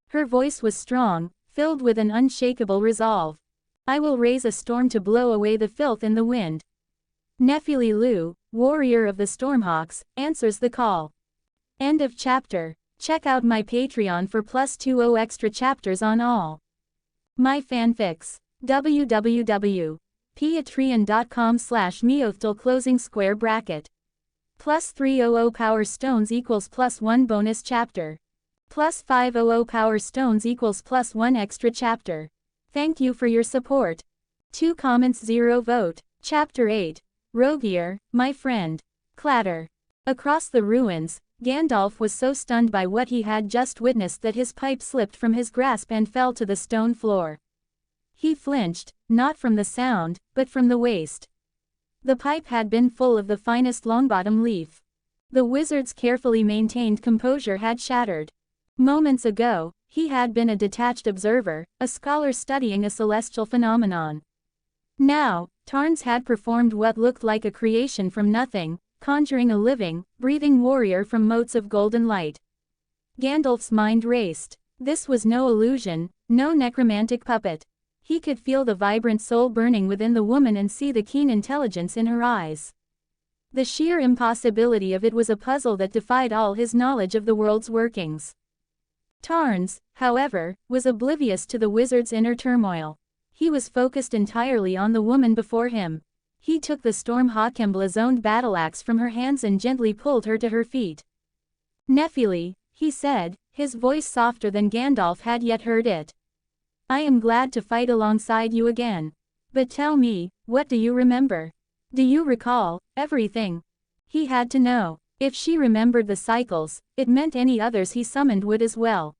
Her voice was strong, filled with an unshakable resolve. "I will raise a storm to blow away the filth in the wind." Nephili Lu, warrior of the Stormhawks, answers the call. End of chapter. Check out my Patreon for +20 extra chapters on all my fanfics. www.patreon.com/MeowthTL closing square bracket. +300 power stones equals +1 bonus chapter. +500 power stones equals +1 extra chapter. Thank you for your support. 2 comments 0 vote. Chapter 8. Rogier, my friend. Clatter. Across the ruins, Gandalf was so stunned by what he had just witnessed that his pipe slipped from his grasp and fell to the stone floor. He flinched, not from the sound, but from the waste. The pipe had been full of the finest longbottom leaf. The wizard's carefully maintained composure had shattered. Moments ago, he had been a detached observer, a scholar studying a celestial phenomenon. Now, Tarns had performed what looked like a creation from nothing, conjuring a living, breathing warrior from motes of golden light. Gandalf's mind raced. This was no illusion, no necromantic puppet. He could feel the vibrant soul burning within the woman and see the keen intelligence in her eyes. The sheer impossibility of it was a puzzle that defied all his knowledge of the world's workings. Tarns, however, was oblivious to the wizard's inner turmoil. He was focused entirely on the woman before him. He took the Stormhawk emblazoned battle-axe from her hands and gently pulled her to her feet. "Nephili," he said, his voice softer than Gandalf had yet heard it. "I am glad to fight alongside you again. But tell me, what do you remember? Do you recall everything?" He had to know. If she remembered the cycles, it meant any others he summoned would as well.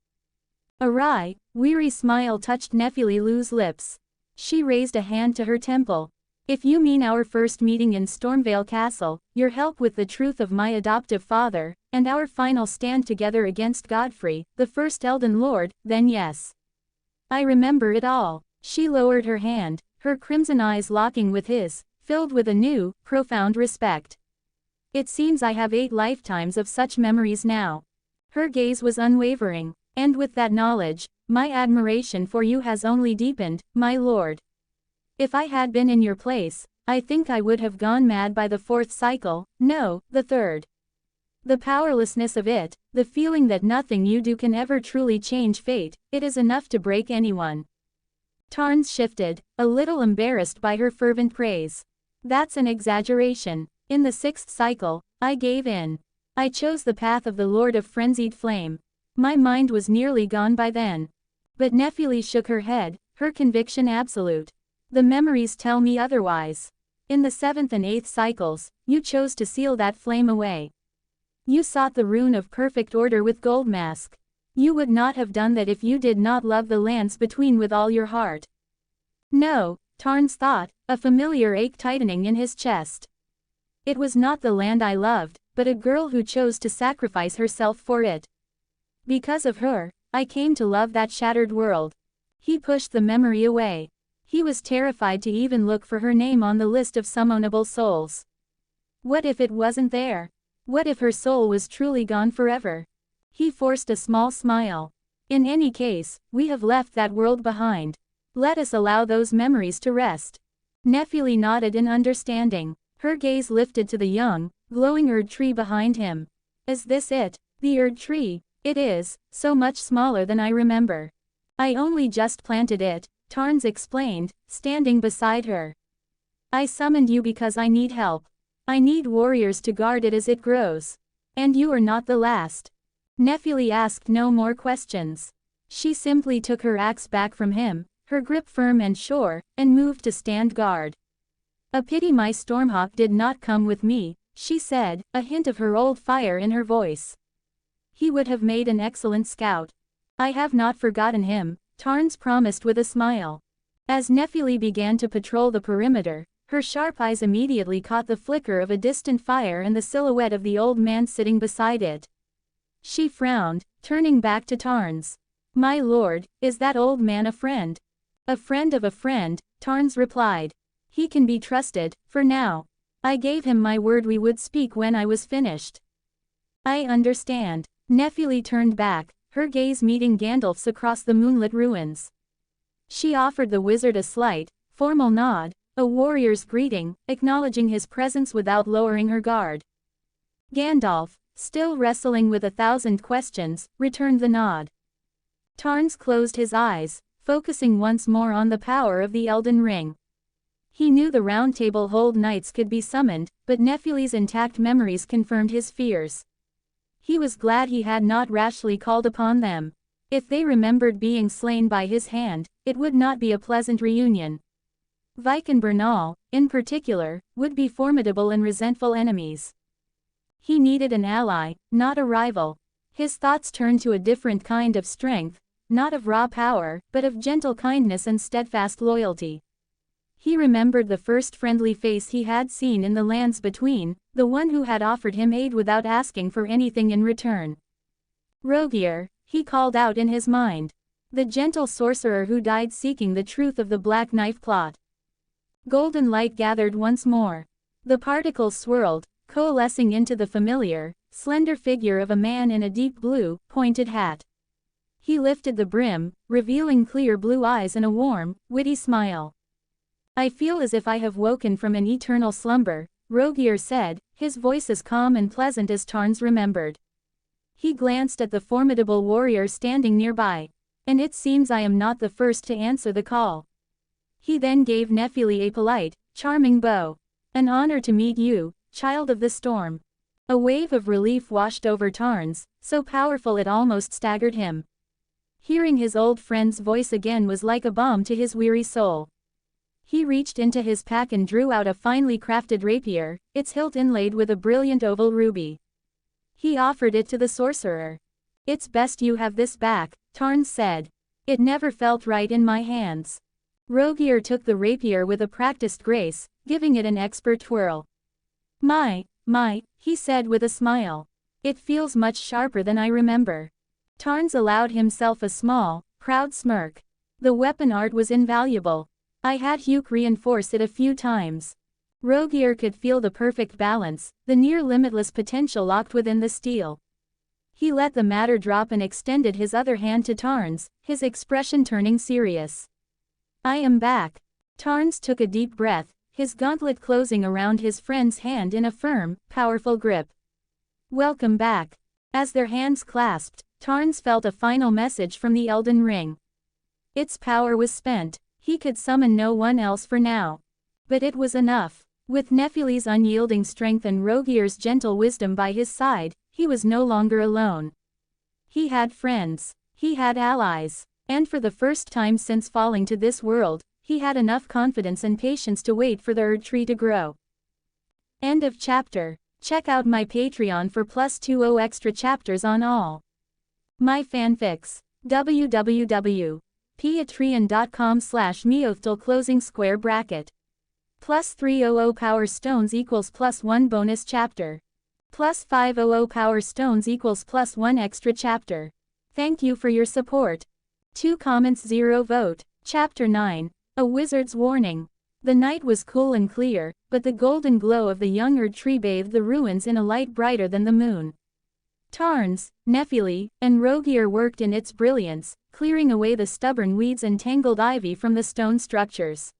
A wry, weary smile touched Nephili Lu's lips. She raised a hand to her temple. "If you mean our first meeting in Stormvale Castle, your help with the truth of my adoptive father, and our final stand together against Godfrey, the first Elden Lord, then yes. I remember it all." She lowered her hand, her crimson eyes locking with his, filled with a new, profound respect. "It seems I have 8 lifetimes of such memories now." Her gaze was unwavering. "And with that knowledge, my admiration for you has only deepened, my lord. If I had been in your place, I think I would have gone mad by the 4th cycle, no, the 3rd. The powerlessness of it, the feeling that nothing you do can ever truly change fate, it is enough to break anyone." Tarns shifted, a little embarrassed by her fervent praise. "That's an exaggeration. In the 6th cycle, I gave in. I chose the path of the Lord of Frenzied Flame. My mind was nearly gone by then." But Nephili shook her head, her conviction absolute. "The memories tell me otherwise. In the 7th and 8th cycles, you chose to seal that flame away. You sought the rune of perfect order with Goldmask. You would not have done that if you did not love the lands between with all your heart." "No," Tarns thought, a familiar ache tightening in his chest. "It was not the land I loved, but a girl who chose to sacrifice herself for it. Because of her, I came to love that shattered world." He pushed the memory away. He was terrified to even look for her name on the list of summonable souls. What if it wasn't there? What if her soul was truly gone forever? He forced a small smile. "In any case, we have left that world behind. Let us allow those memories to rest. Nephili nodded in understanding. Her gaze lifted to the young, glowing Erd tree behind him. Is this it? The Erd tree? It is, so much smaller than I remember. I only just planted it, Tarns explained, standing beside her. I summoned you because I need help. I need warriors to guard it as it grows. And you are not the last. Nephili asked no more questions. She simply took her axe back from him, her grip firm and sure, and moved to stand guard. A pity my Stormhawk did not come with me, she said, a hint of her old fire in her voice. He would have made an excellent scout. I have not forgotten him, Tarns promised with a smile. As Nephili began to patrol the perimeter, her sharp eyes immediately caught the flicker of a distant fire and the silhouette of the old man sitting beside it. She frowned, turning back to Tarns. My lord, is that old man a friend? A friend of a friend, Tarns replied. He can be trusted, for now. I gave him my word we would speak when I was finished. I understand. Nephili turned back, her gaze meeting Gandalf's across the moonlit ruins. She offered the wizard a slight, formal nod, a warrior's greeting, acknowledging his presence without lowering her guard. Gandalf, still wrestling with 1,000 questions, returned the nod. Tarns closed his eyes, focusing once more on the power of the Elden Ring. He knew the Round Table Hold knights could be summoned, but Nephili's intact memories confirmed his fears. He was glad he had not rashly called upon them. If they remembered being slain by his hand, it would not be a pleasant reunion. Vike and Bernal, in particular, would be formidable and resentful enemies. He needed an ally, not a rival. His thoughts turned to a different kind of strength, not of raw power, but of gentle kindness and steadfast loyalty. He remembered the first friendly face he had seen in the lands between, the one who had offered him aid without asking for anything in return. Rogier, he called out in his mind. The gentle sorcerer who died seeking the truth of the Black Knife plot. Golden light gathered once more. The particles swirled, coalescing into the familiar, slender figure of a man in a deep blue, pointed hat. He lifted the brim, revealing clear blue eyes and a warm, witty smile. I feel as if I have woken from an eternal slumber, Rogier said, his voice as calm and pleasant as Tarns remembered. He glanced at the formidable warrior standing nearby. And it seems I am not the first to answer the call. He then gave Nephili a polite, charming bow. An honor to meet you, child of the storm. A wave of relief washed over Tarns, so powerful it almost staggered him. Hearing his old friend's voice again was like a balm to his weary soul. He reached into his pack and drew out a finely crafted rapier, its hilt inlaid with a brilliant oval ruby. He offered it to the sorcerer. It's best you have this back, Tarns said. It never felt right in my hands. Rogier took the rapier with a practiced grace, giving it an expert twirl. My, he said with a smile. It feels much sharper than I remember. Tarns allowed himself a small, proud smirk. The weapon art was invaluable. I had Hugh reinforce it a few times. Rogier could feel the perfect balance, the near limitless potential locked within the steel. He let the matter drop and extended his other hand to Tarns, his expression turning serious. I am back. Tarns took a deep breath, his gauntlet closing around his friend's hand in a firm, powerful grip. Welcome back. As their hands clasped, Tarns felt a final message from the Elden Ring. Its power was spent. He could summon no one else for now. But it was enough. With Nephili's unyielding strength and Rogier's gentle wisdom by his side, he was no longer alone. He had friends. He had allies. And for the first time since falling to this world, he had enough confidence and patience to wait for the Erd tree to grow. End of chapter. Check out my Patreon for +20 extra chapters on all my fanfics. www.patreon.com/MeowthTL closing square bracket. +300 power stones equals +1 bonus chapter. +500 power stones equals +1 extra chapter. Thank you for your support. 2 comments 0 vote. Chapter 9. A Wizard's Warning. The night was cool and clear, but the golden glow of the young Erd tree bathed the ruins in a light brighter than the moon. Tarns, Nephili, and Rogier worked in its brilliance, clearing away the stubborn weeds and tangled ivy from the stone structures.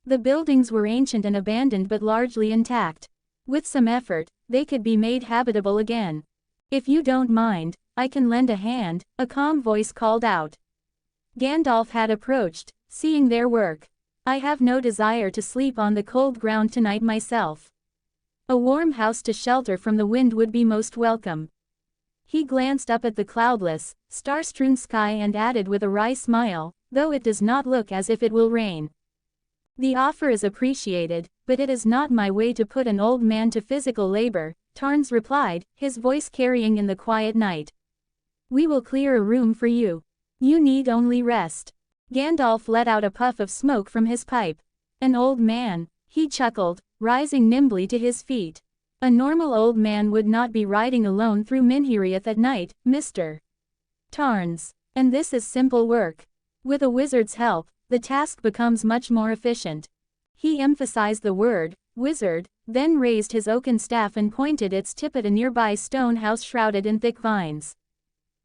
The buildings were ancient and abandoned but largely intact. With some effort, they could be made habitable again. "If you don't mind, I can lend a hand," a calm voice called out. Gandalf had approached, seeing their work. "I have no desire to sleep on the cold ground tonight myself. A warm house to shelter from the wind would be most welcome." He glanced up at the cloudless, star-strewn sky and added with a wry smile, "Though it does not look as if it will rain. The offer is appreciated, but it is not my way to put an old man to physical labor," Tarns replied, his voice carrying in the quiet night. "We will clear a room for you. You need only rest." Gandalf let out a puff of smoke from his pipe. "An old man," he chuckled, rising nimbly to his feet. "A normal old man would not be riding alone through Minhireth at night, Mr. Tarns. And this is simple work. With a wizard's help, the task becomes much more efficient." He emphasized the word, wizard, then raised his oaken staff and pointed its tip at a nearby stone house shrouded in thick vines.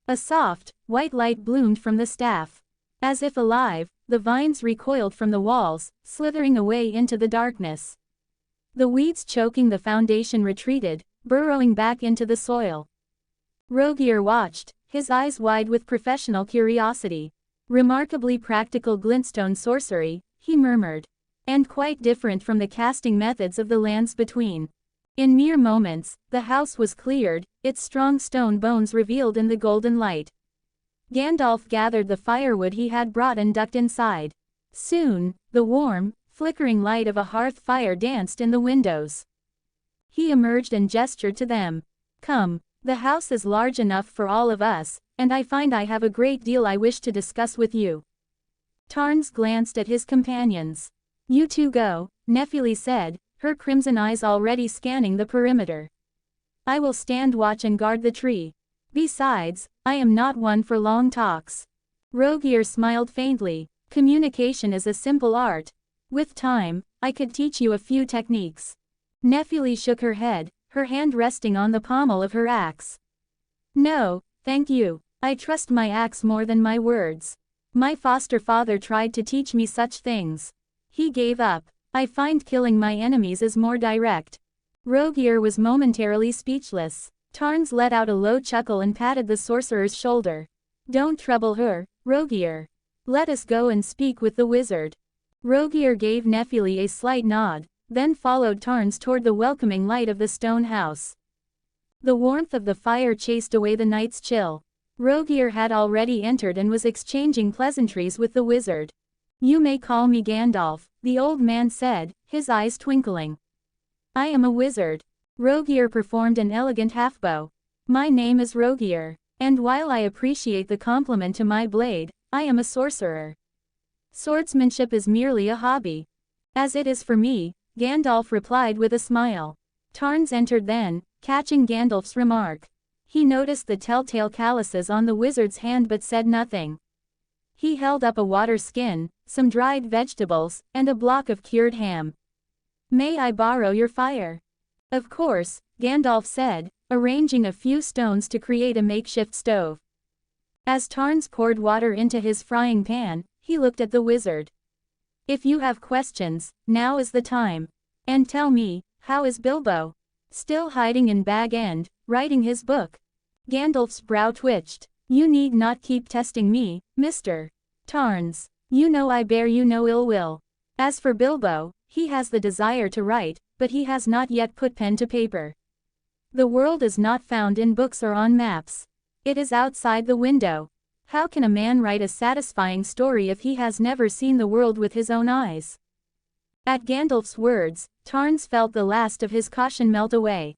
A soft, white light bloomed from the staff. As if alive, the vines recoiled from the walls, slithering away into the darkness. The weeds choking the foundation retreated, burrowing back into the soil. Rogier watched, his eyes wide with professional curiosity. "Remarkably practical glintstone sorcery," he murmured. "And quite different from the casting methods of the lands between." In mere moments, the house was cleared, its strong stone bones revealed in the golden light. Gandalf gathered the firewood he had brought and ducked inside. Soon, the warm, flickering light of a hearth fire danced in the windows. He emerged and gestured to them. "Come, the house is large enough for all of us, and I find I have a great deal I wish to discuss with you." Tarns glanced at his companions. "You two go," Nephili said, her crimson eyes already scanning the perimeter. "I will stand watch and guard the tree. Besides, I am not one for long talks." Rogier smiled faintly. "Communication is a simple art. With time, I could teach you a few techniques." Nephili shook her head, her hand resting on the pommel of her axe. "No, thank you. I trust my axe more than my words. My foster father tried to teach me such things. He gave up. I find killing my enemies is more direct." Rogier was momentarily speechless. Tarns let out a low chuckle and patted the sorcerer's shoulder. "Don't trouble her, Rogier. Let us go and speak with the wizard." Rogier gave Nephili a slight nod, then followed Tarns toward the welcoming light of the stone house. The warmth of the fire chased away the night's chill. Rogier had already entered and was exchanging pleasantries with the wizard. "You may call me Gandalf," the old man said, his eyes twinkling. "I am a wizard." Rogier performed an elegant half-bow. "My name is Rogier, and while I appreciate the compliment to my blade, I am a sorcerer. Swordsmanship is merely a hobby." "As it is for me," Gandalf replied with a smile. Tarns entered then, catching Gandalf's remark. He noticed the telltale calluses on the wizard's hand but said nothing. He held up a water skin, some dried vegetables, and a block of cured ham. "May I borrow your fire?" "Of course," Gandalf said, arranging a few stones to create a makeshift stove. As Tarns poured water into his frying pan, he looked at the wizard. "If you have questions, now is the time. And tell me, how is Bilbo? Still hiding in Bag End, writing his book?" Gandalf's brow twitched. "You need not keep testing me, Mr. Tarns. You know I bear you no ill will. As for Bilbo, he has the desire to write, but he has not yet put pen to paper. The world is not found in books or on maps. It is outside the window. How can a man write a satisfying story if he has never seen the world with his own eyes?" At Gandalf's words, Tarns felt the last of his caution melt away.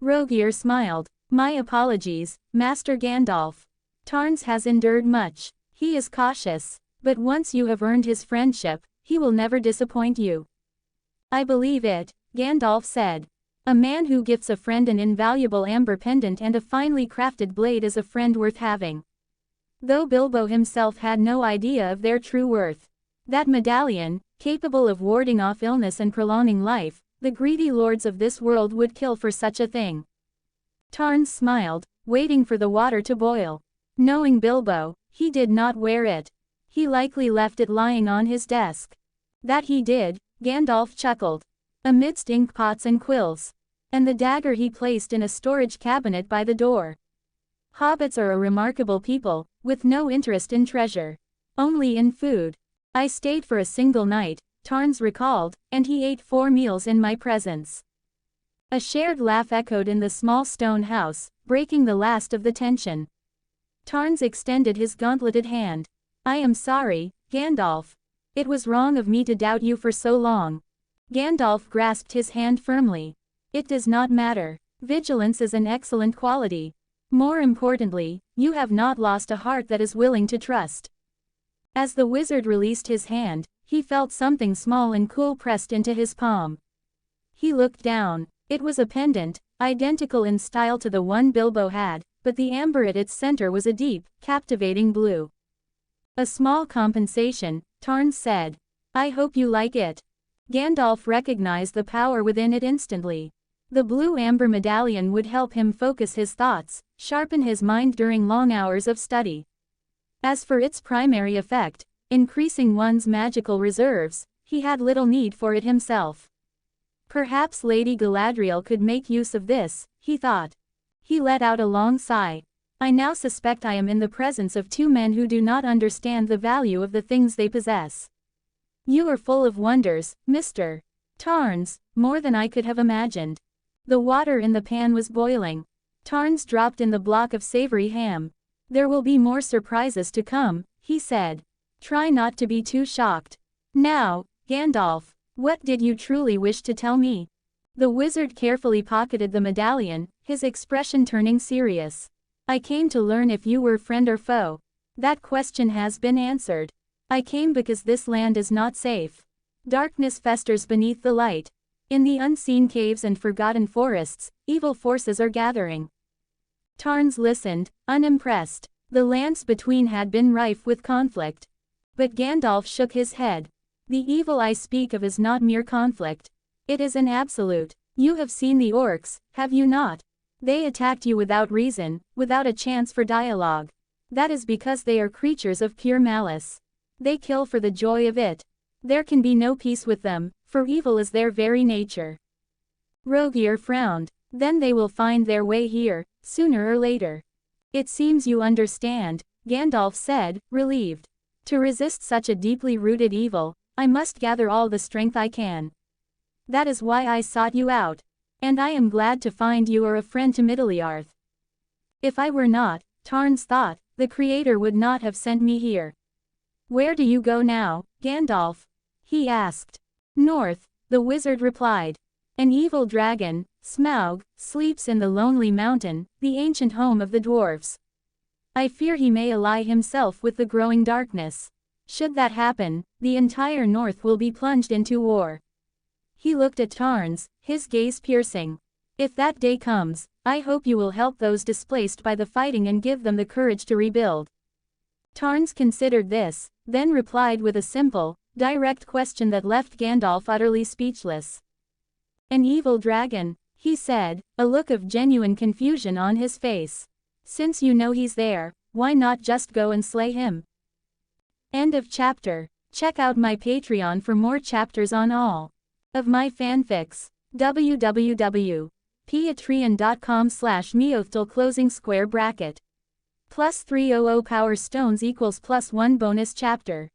Rogier smiled. "My apologies, Master Gandalf. Tarns has endured much. He is cautious, but once you have earned his friendship, he will never disappoint you." "I believe it," Gandalf said. "A man who gifts a friend an invaluable amber pendant and a finely crafted blade is a friend worth having." Though Bilbo himself had no idea of their true worth. That medallion, capable of warding off illness and prolonging life, the greedy lords of this world would kill for such a thing. Tarns smiled, waiting for the water to boil. Knowing Bilbo, he did not wear it. He likely left it lying on his desk. That he did, Gandalf chuckled. Amidst inkpots and quills. And the dagger he placed in a storage cabinet by the door. Hobbits are a remarkable people, with no interest in treasure. Only in food. I stayed for a single night, Tarns recalled, and he ate 4 meals in my presence. A shared laugh echoed in the small stone house, breaking the last of the tension. Tarns extended his gauntleted hand. I am sorry, Gandalf. It was wrong of me to doubt you for so long. Gandalf grasped his hand firmly. It does not matter. Vigilance is an excellent quality. More importantly, you have not lost a heart that is willing to trust. As the wizard released his hand, he felt something small and cool pressed into his palm. He looked down. It was a pendant, identical in style to the one Bilbo had, but the amber at its center was a deep, captivating blue. A small compensation, Tarns said. I hope you like it. Gandalf recognized the power within it instantly. The blue amber medallion would help him focus his thoughts, sharpen his mind during long hours of study. As for its primary effect, increasing one's magical reserves, he had little need for it himself. Perhaps Lady Galadriel could make use of this, he thought. He let out a long sigh. I now suspect I am in the presence of 2 men who do not understand the value of the things they possess. You are full of wonders, Mr. Tarns, more than I could have imagined. The water in the pan was boiling. Tarns dropped in the block of savory ham. There will be more surprises to come, he said. Try not to be too shocked. Now, Gandalf, what did you truly wish to tell me? The wizard carefully pocketed the medallion, his expression turning serious. I came to learn if you were friend or foe. That question has been answered. I came because this land is not safe. Darkness festers beneath the light. In the unseen caves and forgotten forests, evil forces are gathering. Tarns listened, unimpressed. The lands between had been rife with conflict. But Gandalf shook his head. The evil I speak of is not mere conflict. It is an absolute. You have seen the orcs, have you not? They attacked you without reason, without a chance for dialogue. That is because they are creatures of pure malice. They kill for the joy of it. There can be no peace with them, for evil is their very nature. Rogier frowned. Then they will find their way here, sooner or later. It seems you understand, Gandalf said, relieved. To resist such a deeply rooted evil, I must gather all the strength I can. That is why I sought you out. And I am glad to find you are a friend to Middle-earth. If I were not, Tarns thought, the Creator would not have sent me here. Where do you go now, Gandalf? He asked. North, the wizard replied. An evil dragon, Smaug, sleeps in the lonely mountain, the ancient home of the dwarves. I fear he may ally himself with the growing darkness. Should that happen, the entire north will be plunged into war. He looked at Tarns, his gaze piercing. If that day comes, I hope you will help those displaced by the fighting and give them the courage to rebuild. Tarns considered this, then replied with a simple, direct question that left Gandalf utterly speechless. An evil dragon, he said, a look of genuine confusion on his face. Since you know he's there, why not just go and slay him? End of chapter. Check out my Patreon for more chapters on all of my fanfics. www.patreon.com/MeowthTL closing square bracket. +300 power stones equals +1 bonus chapter.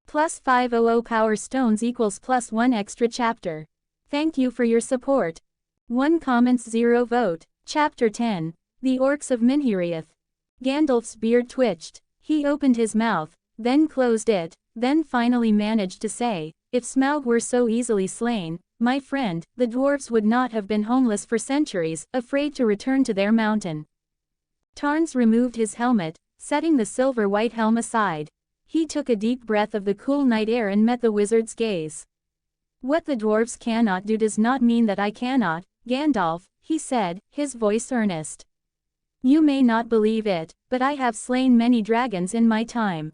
+500 power stones equals +1 extra chapter. Thank you for your support. 1 comments 0 vote. Chapter 10. The Orcs of Minheriath. Gandalf's beard twitched. He opened his mouth, then closed it, then finally managed to say, if Smaug were so easily slain, my friend, the dwarves would not have been homeless for centuries, afraid to return to their mountain. Tarns removed his helmet, setting the silver-white helm aside. He took a deep breath of the cool night air and met the wizard's gaze. What the dwarves cannot do does not mean that I cannot, Gandalf, he said, his voice earnest. You may not believe it, but I have slain many dragons in my time.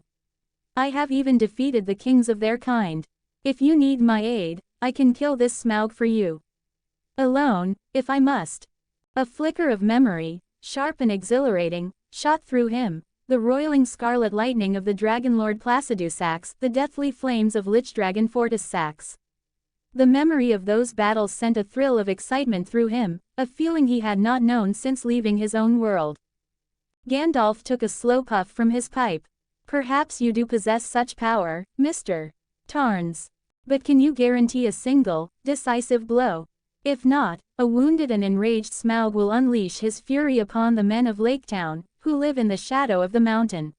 I have even defeated the kings of their kind. If you need my aid, I can kill this Smaug for you. Alone, if I must. A flicker of memory, sharp and exhilarating, shot through him. The roiling scarlet lightning of the Dragonlord Placidusax, the deathly flames of Lich-Dragon Fortissax. The memory of those battles sent a thrill of excitement through him, a feeling he had not known since leaving his own world. Gandalf took a slow puff from his pipe. Perhaps you do possess such power, Mr. Tarns. But can you guarantee a single, decisive blow? If not, a wounded and enraged Smaug will unleash his fury upon the men of Laketown, who live in the shadow of the mountain.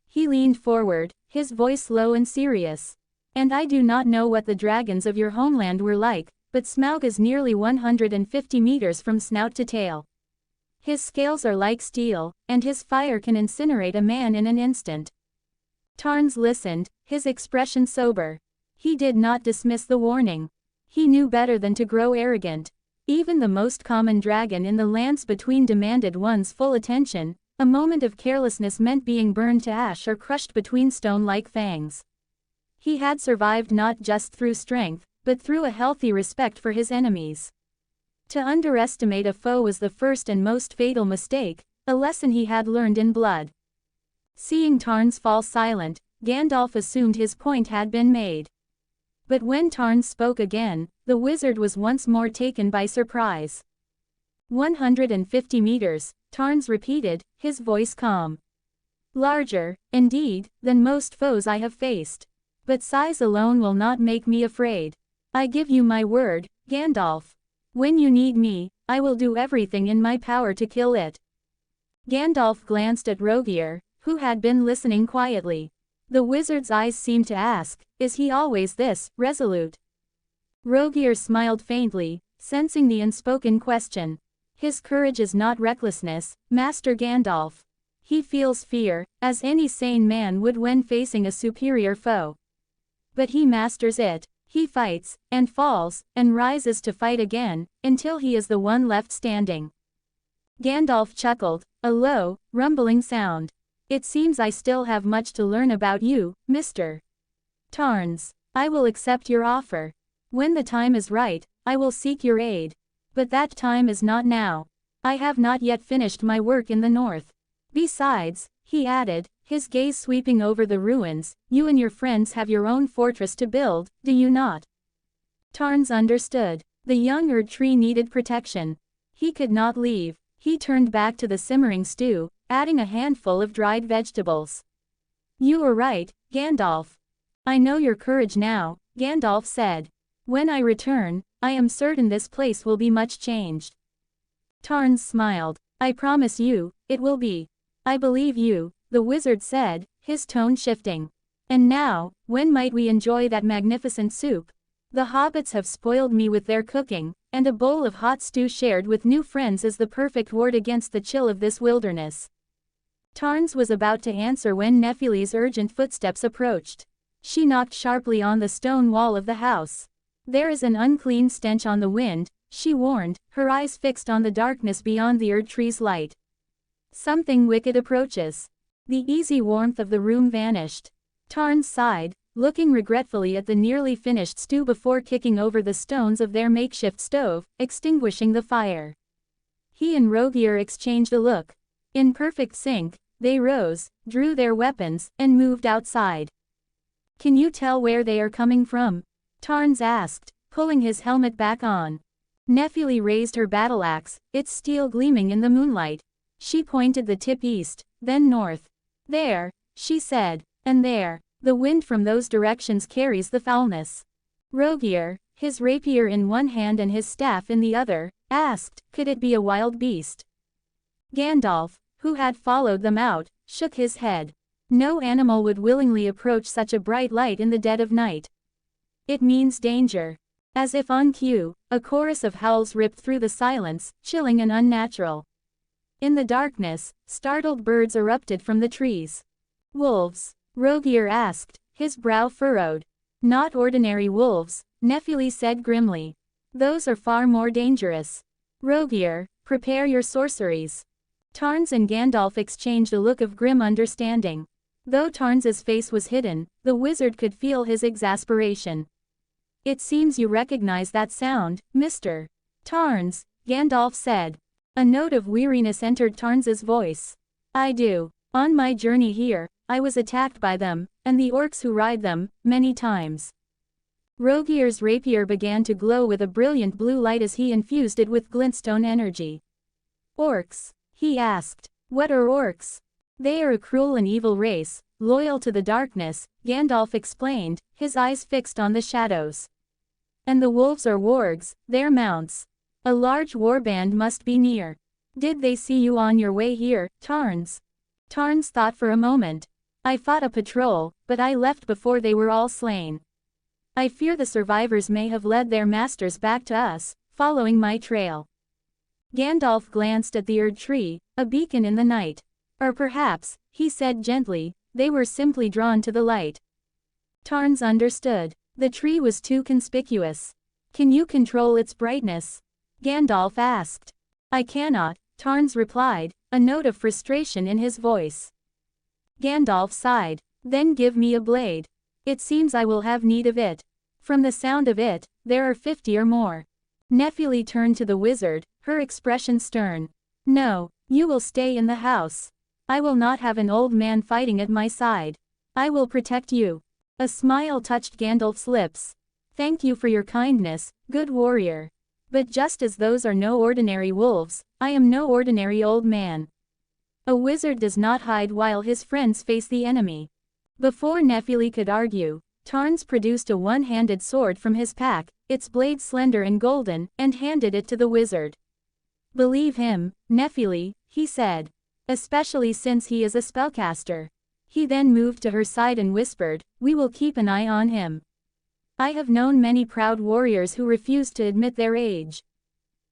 He leaned forward, his voice low and serious. And I do not know what the dragons of your homeland were like, but Smaug is nearly 150 meters from snout to tail. His scales are like steel, and his fire can incinerate a man in an instant. Tarns listened, his expression sober. He did not dismiss the warning. He knew better than to grow arrogant. Even the most common dragon in the lands between demanded one's full attention. A moment of carelessness meant being burned to ash or crushed between stone-like fangs. He had survived not just through strength, but through a healthy respect for his enemies. To underestimate a foe was the first and most fatal mistake, a lesson he had learned in blood. Seeing Tarns fall silent, Gandalf assumed his point had been made. But when Tarns spoke again, the wizard was once more taken by surprise. 150 meters, Tarns repeated, his voice calm. Larger, indeed, than most foes I have faced. But size alone will not make me afraid. I give you my word, Gandalf. When you need me, I will do everything in my power to kill it. Gandalf glanced at Rogier, who had been listening quietly. The wizard's eyes seemed to ask, is he always this resolute? Rogier smiled faintly, sensing the unspoken question. His courage is not recklessness, Master Gandalf. He feels fear, as any sane man would when facing a superior foe. But he masters it. He fights, and falls, and rises to fight again, until he is the one left standing. Gandalf chuckled, a low, rumbling sound. It seems I still have much to learn about you, Mr. Tarns. I will accept your offer. When the time is right, I will seek your aid. But that time is not now. I have not yet finished my work in the north. Besides, he added, his gaze sweeping over the ruins, you and your friends have your own fortress to build, do you not? Tarns understood. The young Erd tree needed protection. He could not leave. He turned back to the simmering stew, adding a handful of dried vegetables. You were right, Gandalf. I know your courage now, Gandalf said. When I return, I am certain this place will be much changed. Tarns smiled. I promise you, it will be. I believe you, the wizard said, his tone shifting. And now, when might we enjoy that magnificent soup? The hobbits have spoiled me with their cooking, and a bowl of hot stew shared with new friends is the perfect ward against the chill of this wilderness. Tarns was about to answer when Nephili's urgent footsteps approached. She knocked sharply on the stone wall of the house. There is an unclean stench on the wind, she warned, her eyes fixed on the darkness beyond the Erd tree's light. Something wicked approaches. The easy warmth of the room vanished. Tarns sighed, looking regretfully at the nearly finished stew before kicking over the stones of their makeshift stove, extinguishing the fire. He and Rogier exchanged a look. In perfect sync, they rose, drew their weapons, and moved outside. Can you tell where they are coming from? Tarns asked, pulling his helmet back on. Nephili raised her battle axe, its steel gleaming in the moonlight. She pointed the tip east, then north. There, she said, and there. The wind from those directions carries the foulness. Rogier, his rapier in one hand and his staff in the other, asked, could it be a wild beast? Gandalf, who had followed them out, shook his head. No animal would willingly approach such a bright light in the dead of night. It means danger. As if on cue, a chorus of howls ripped through the silence, chilling and unnatural. In the darkness, startled birds erupted from the trees. Wolves? Rogier asked, his brow furrowed. Not ordinary wolves, Nephili said grimly. Those are far more dangerous. Rogier, prepare your sorceries. Tarns and Gandalf exchanged a look of grim understanding. Though Tarns's face was hidden, the wizard could feel his exasperation. It seems you recognize that sound, Mr. Tarns, Gandalf said. A note of weariness entered Tarns's voice. I do. On my journey here, I was attacked by them, and the orcs who ride them, many times. Rogier's rapier began to glow with a brilliant blue light as he infused it with glintstone energy. Orcs? He asked. What are orcs? They are a cruel and evil race, loyal to the darkness, Gandalf explained, his eyes fixed on the shadows. And the wolves are wargs, their mounts. A large warband must be near. Did they see you on your way here, Tarns? Tarns thought for a moment. I fought a patrol, but I left before they were all slain. I fear the survivors may have led their masters back to us, following my trail. Gandalf glanced at the Erd tree, a beacon in the night. Or perhaps, he said gently, they were simply drawn to the light. Tarns understood. The tree was too conspicuous. Can you control its brightness? Gandalf asked. I cannot, Tarns replied, a note of frustration in his voice. Gandalf sighed. Then give me a blade. It seems I will have need of it. From the sound of it, there are 50 or more. Nephili turned to the wizard, her expression stern. No, you will stay in the house. I will not have an old man fighting at my side. I will protect you. A smile touched Gandalf's lips. Thank you for your kindness, good warrior. But just as those are no ordinary wolves, I am no ordinary old man. A wizard does not hide while his friends face the enemy. Before Nephili could argue, Tarns produced a one-handed sword from his pack, its blade slender and golden, and handed it to the wizard. Believe him, Nephili, he said. Especially since he is a spellcaster. He then moved to her side and whispered, we will keep an eye on him. I have known many proud warriors who refused to admit their age.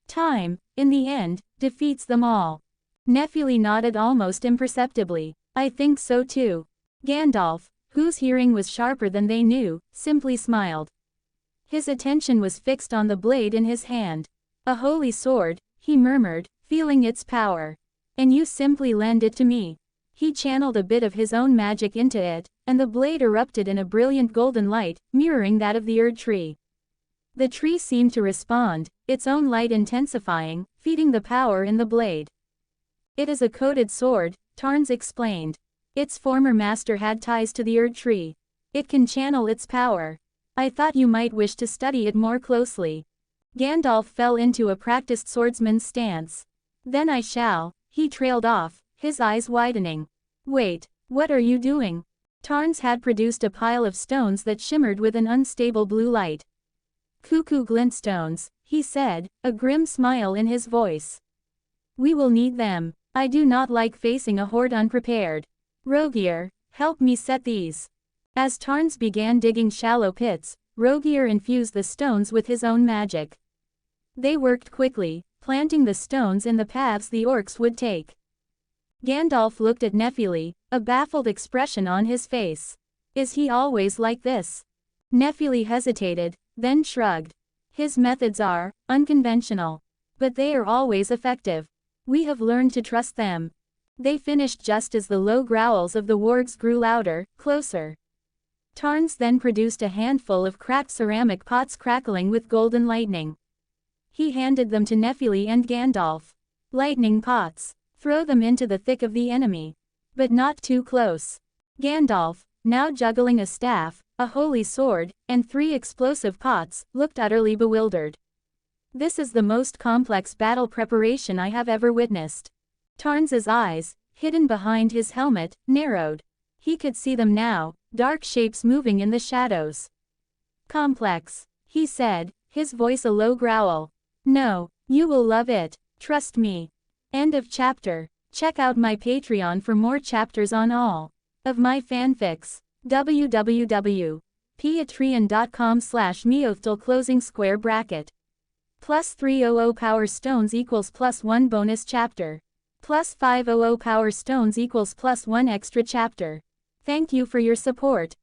Time, in the end, defeats them all. Nephili nodded almost imperceptibly. I think so too. Gandalf, whose hearing was sharper than they knew, simply smiled. His attention was fixed on the blade in his hand. A holy sword, he murmured, feeling its power. And you simply lend it to me. He channeled a bit of his own magic into it, and the blade erupted in a brilliant golden light, mirroring that of the Erd tree. The tree seemed to respond, its own light intensifying, feeding the power in the blade. It is a coated sword, Tarns explained. Its former master had ties to the Erd tree. It can channel its power. I thought you might wish to study it more closely. Gandalf fell into a practiced swordsman's stance. Then I shall, he trailed off, his eyes widening. Wait, what are you doing? Tarns had produced a pile of stones that shimmered with an unstable blue light. Cuckoo glintstones, he said, a grim smile in his voice. We will need them. I do not like facing a horde unprepared. Rogier, help me set these. As Tarns began digging shallow pits, Rogier infused the stones with his own magic. They worked quickly, planting the stones in the paths the orcs would take. Gandalf looked at Nephili, a baffled expression on his face. Is he always like this? Nephili hesitated, then shrugged. His methods are unconventional. But they are always effective. We have learned to trust them. They finished just as the low growls of the wargs grew louder, closer. Tarns then produced a handful of cracked ceramic pots crackling with golden lightning. He handed them to Nephili and Gandalf. Lightning pots. Throw them into the thick of the enemy. But not too close. Gandalf, now juggling a staff, a holy sword, and 3 explosive pots, looked utterly bewildered. This is the most complex battle preparation I have ever witnessed. Tarns's eyes, hidden behind his helmet, narrowed. He could see them now, dark shapes moving in the shadows. Complex, he said, his voice a low growl. No, you will love it, trust me. End of chapter. Check out my Patreon for more chapters on all of my fanfics. www.patreon.com/MeowthTL closing square bracket. Plus 300 power stones equals plus 1 bonus chapter. Plus 500 power stones equals plus 1 extra chapter. Thank you for your support.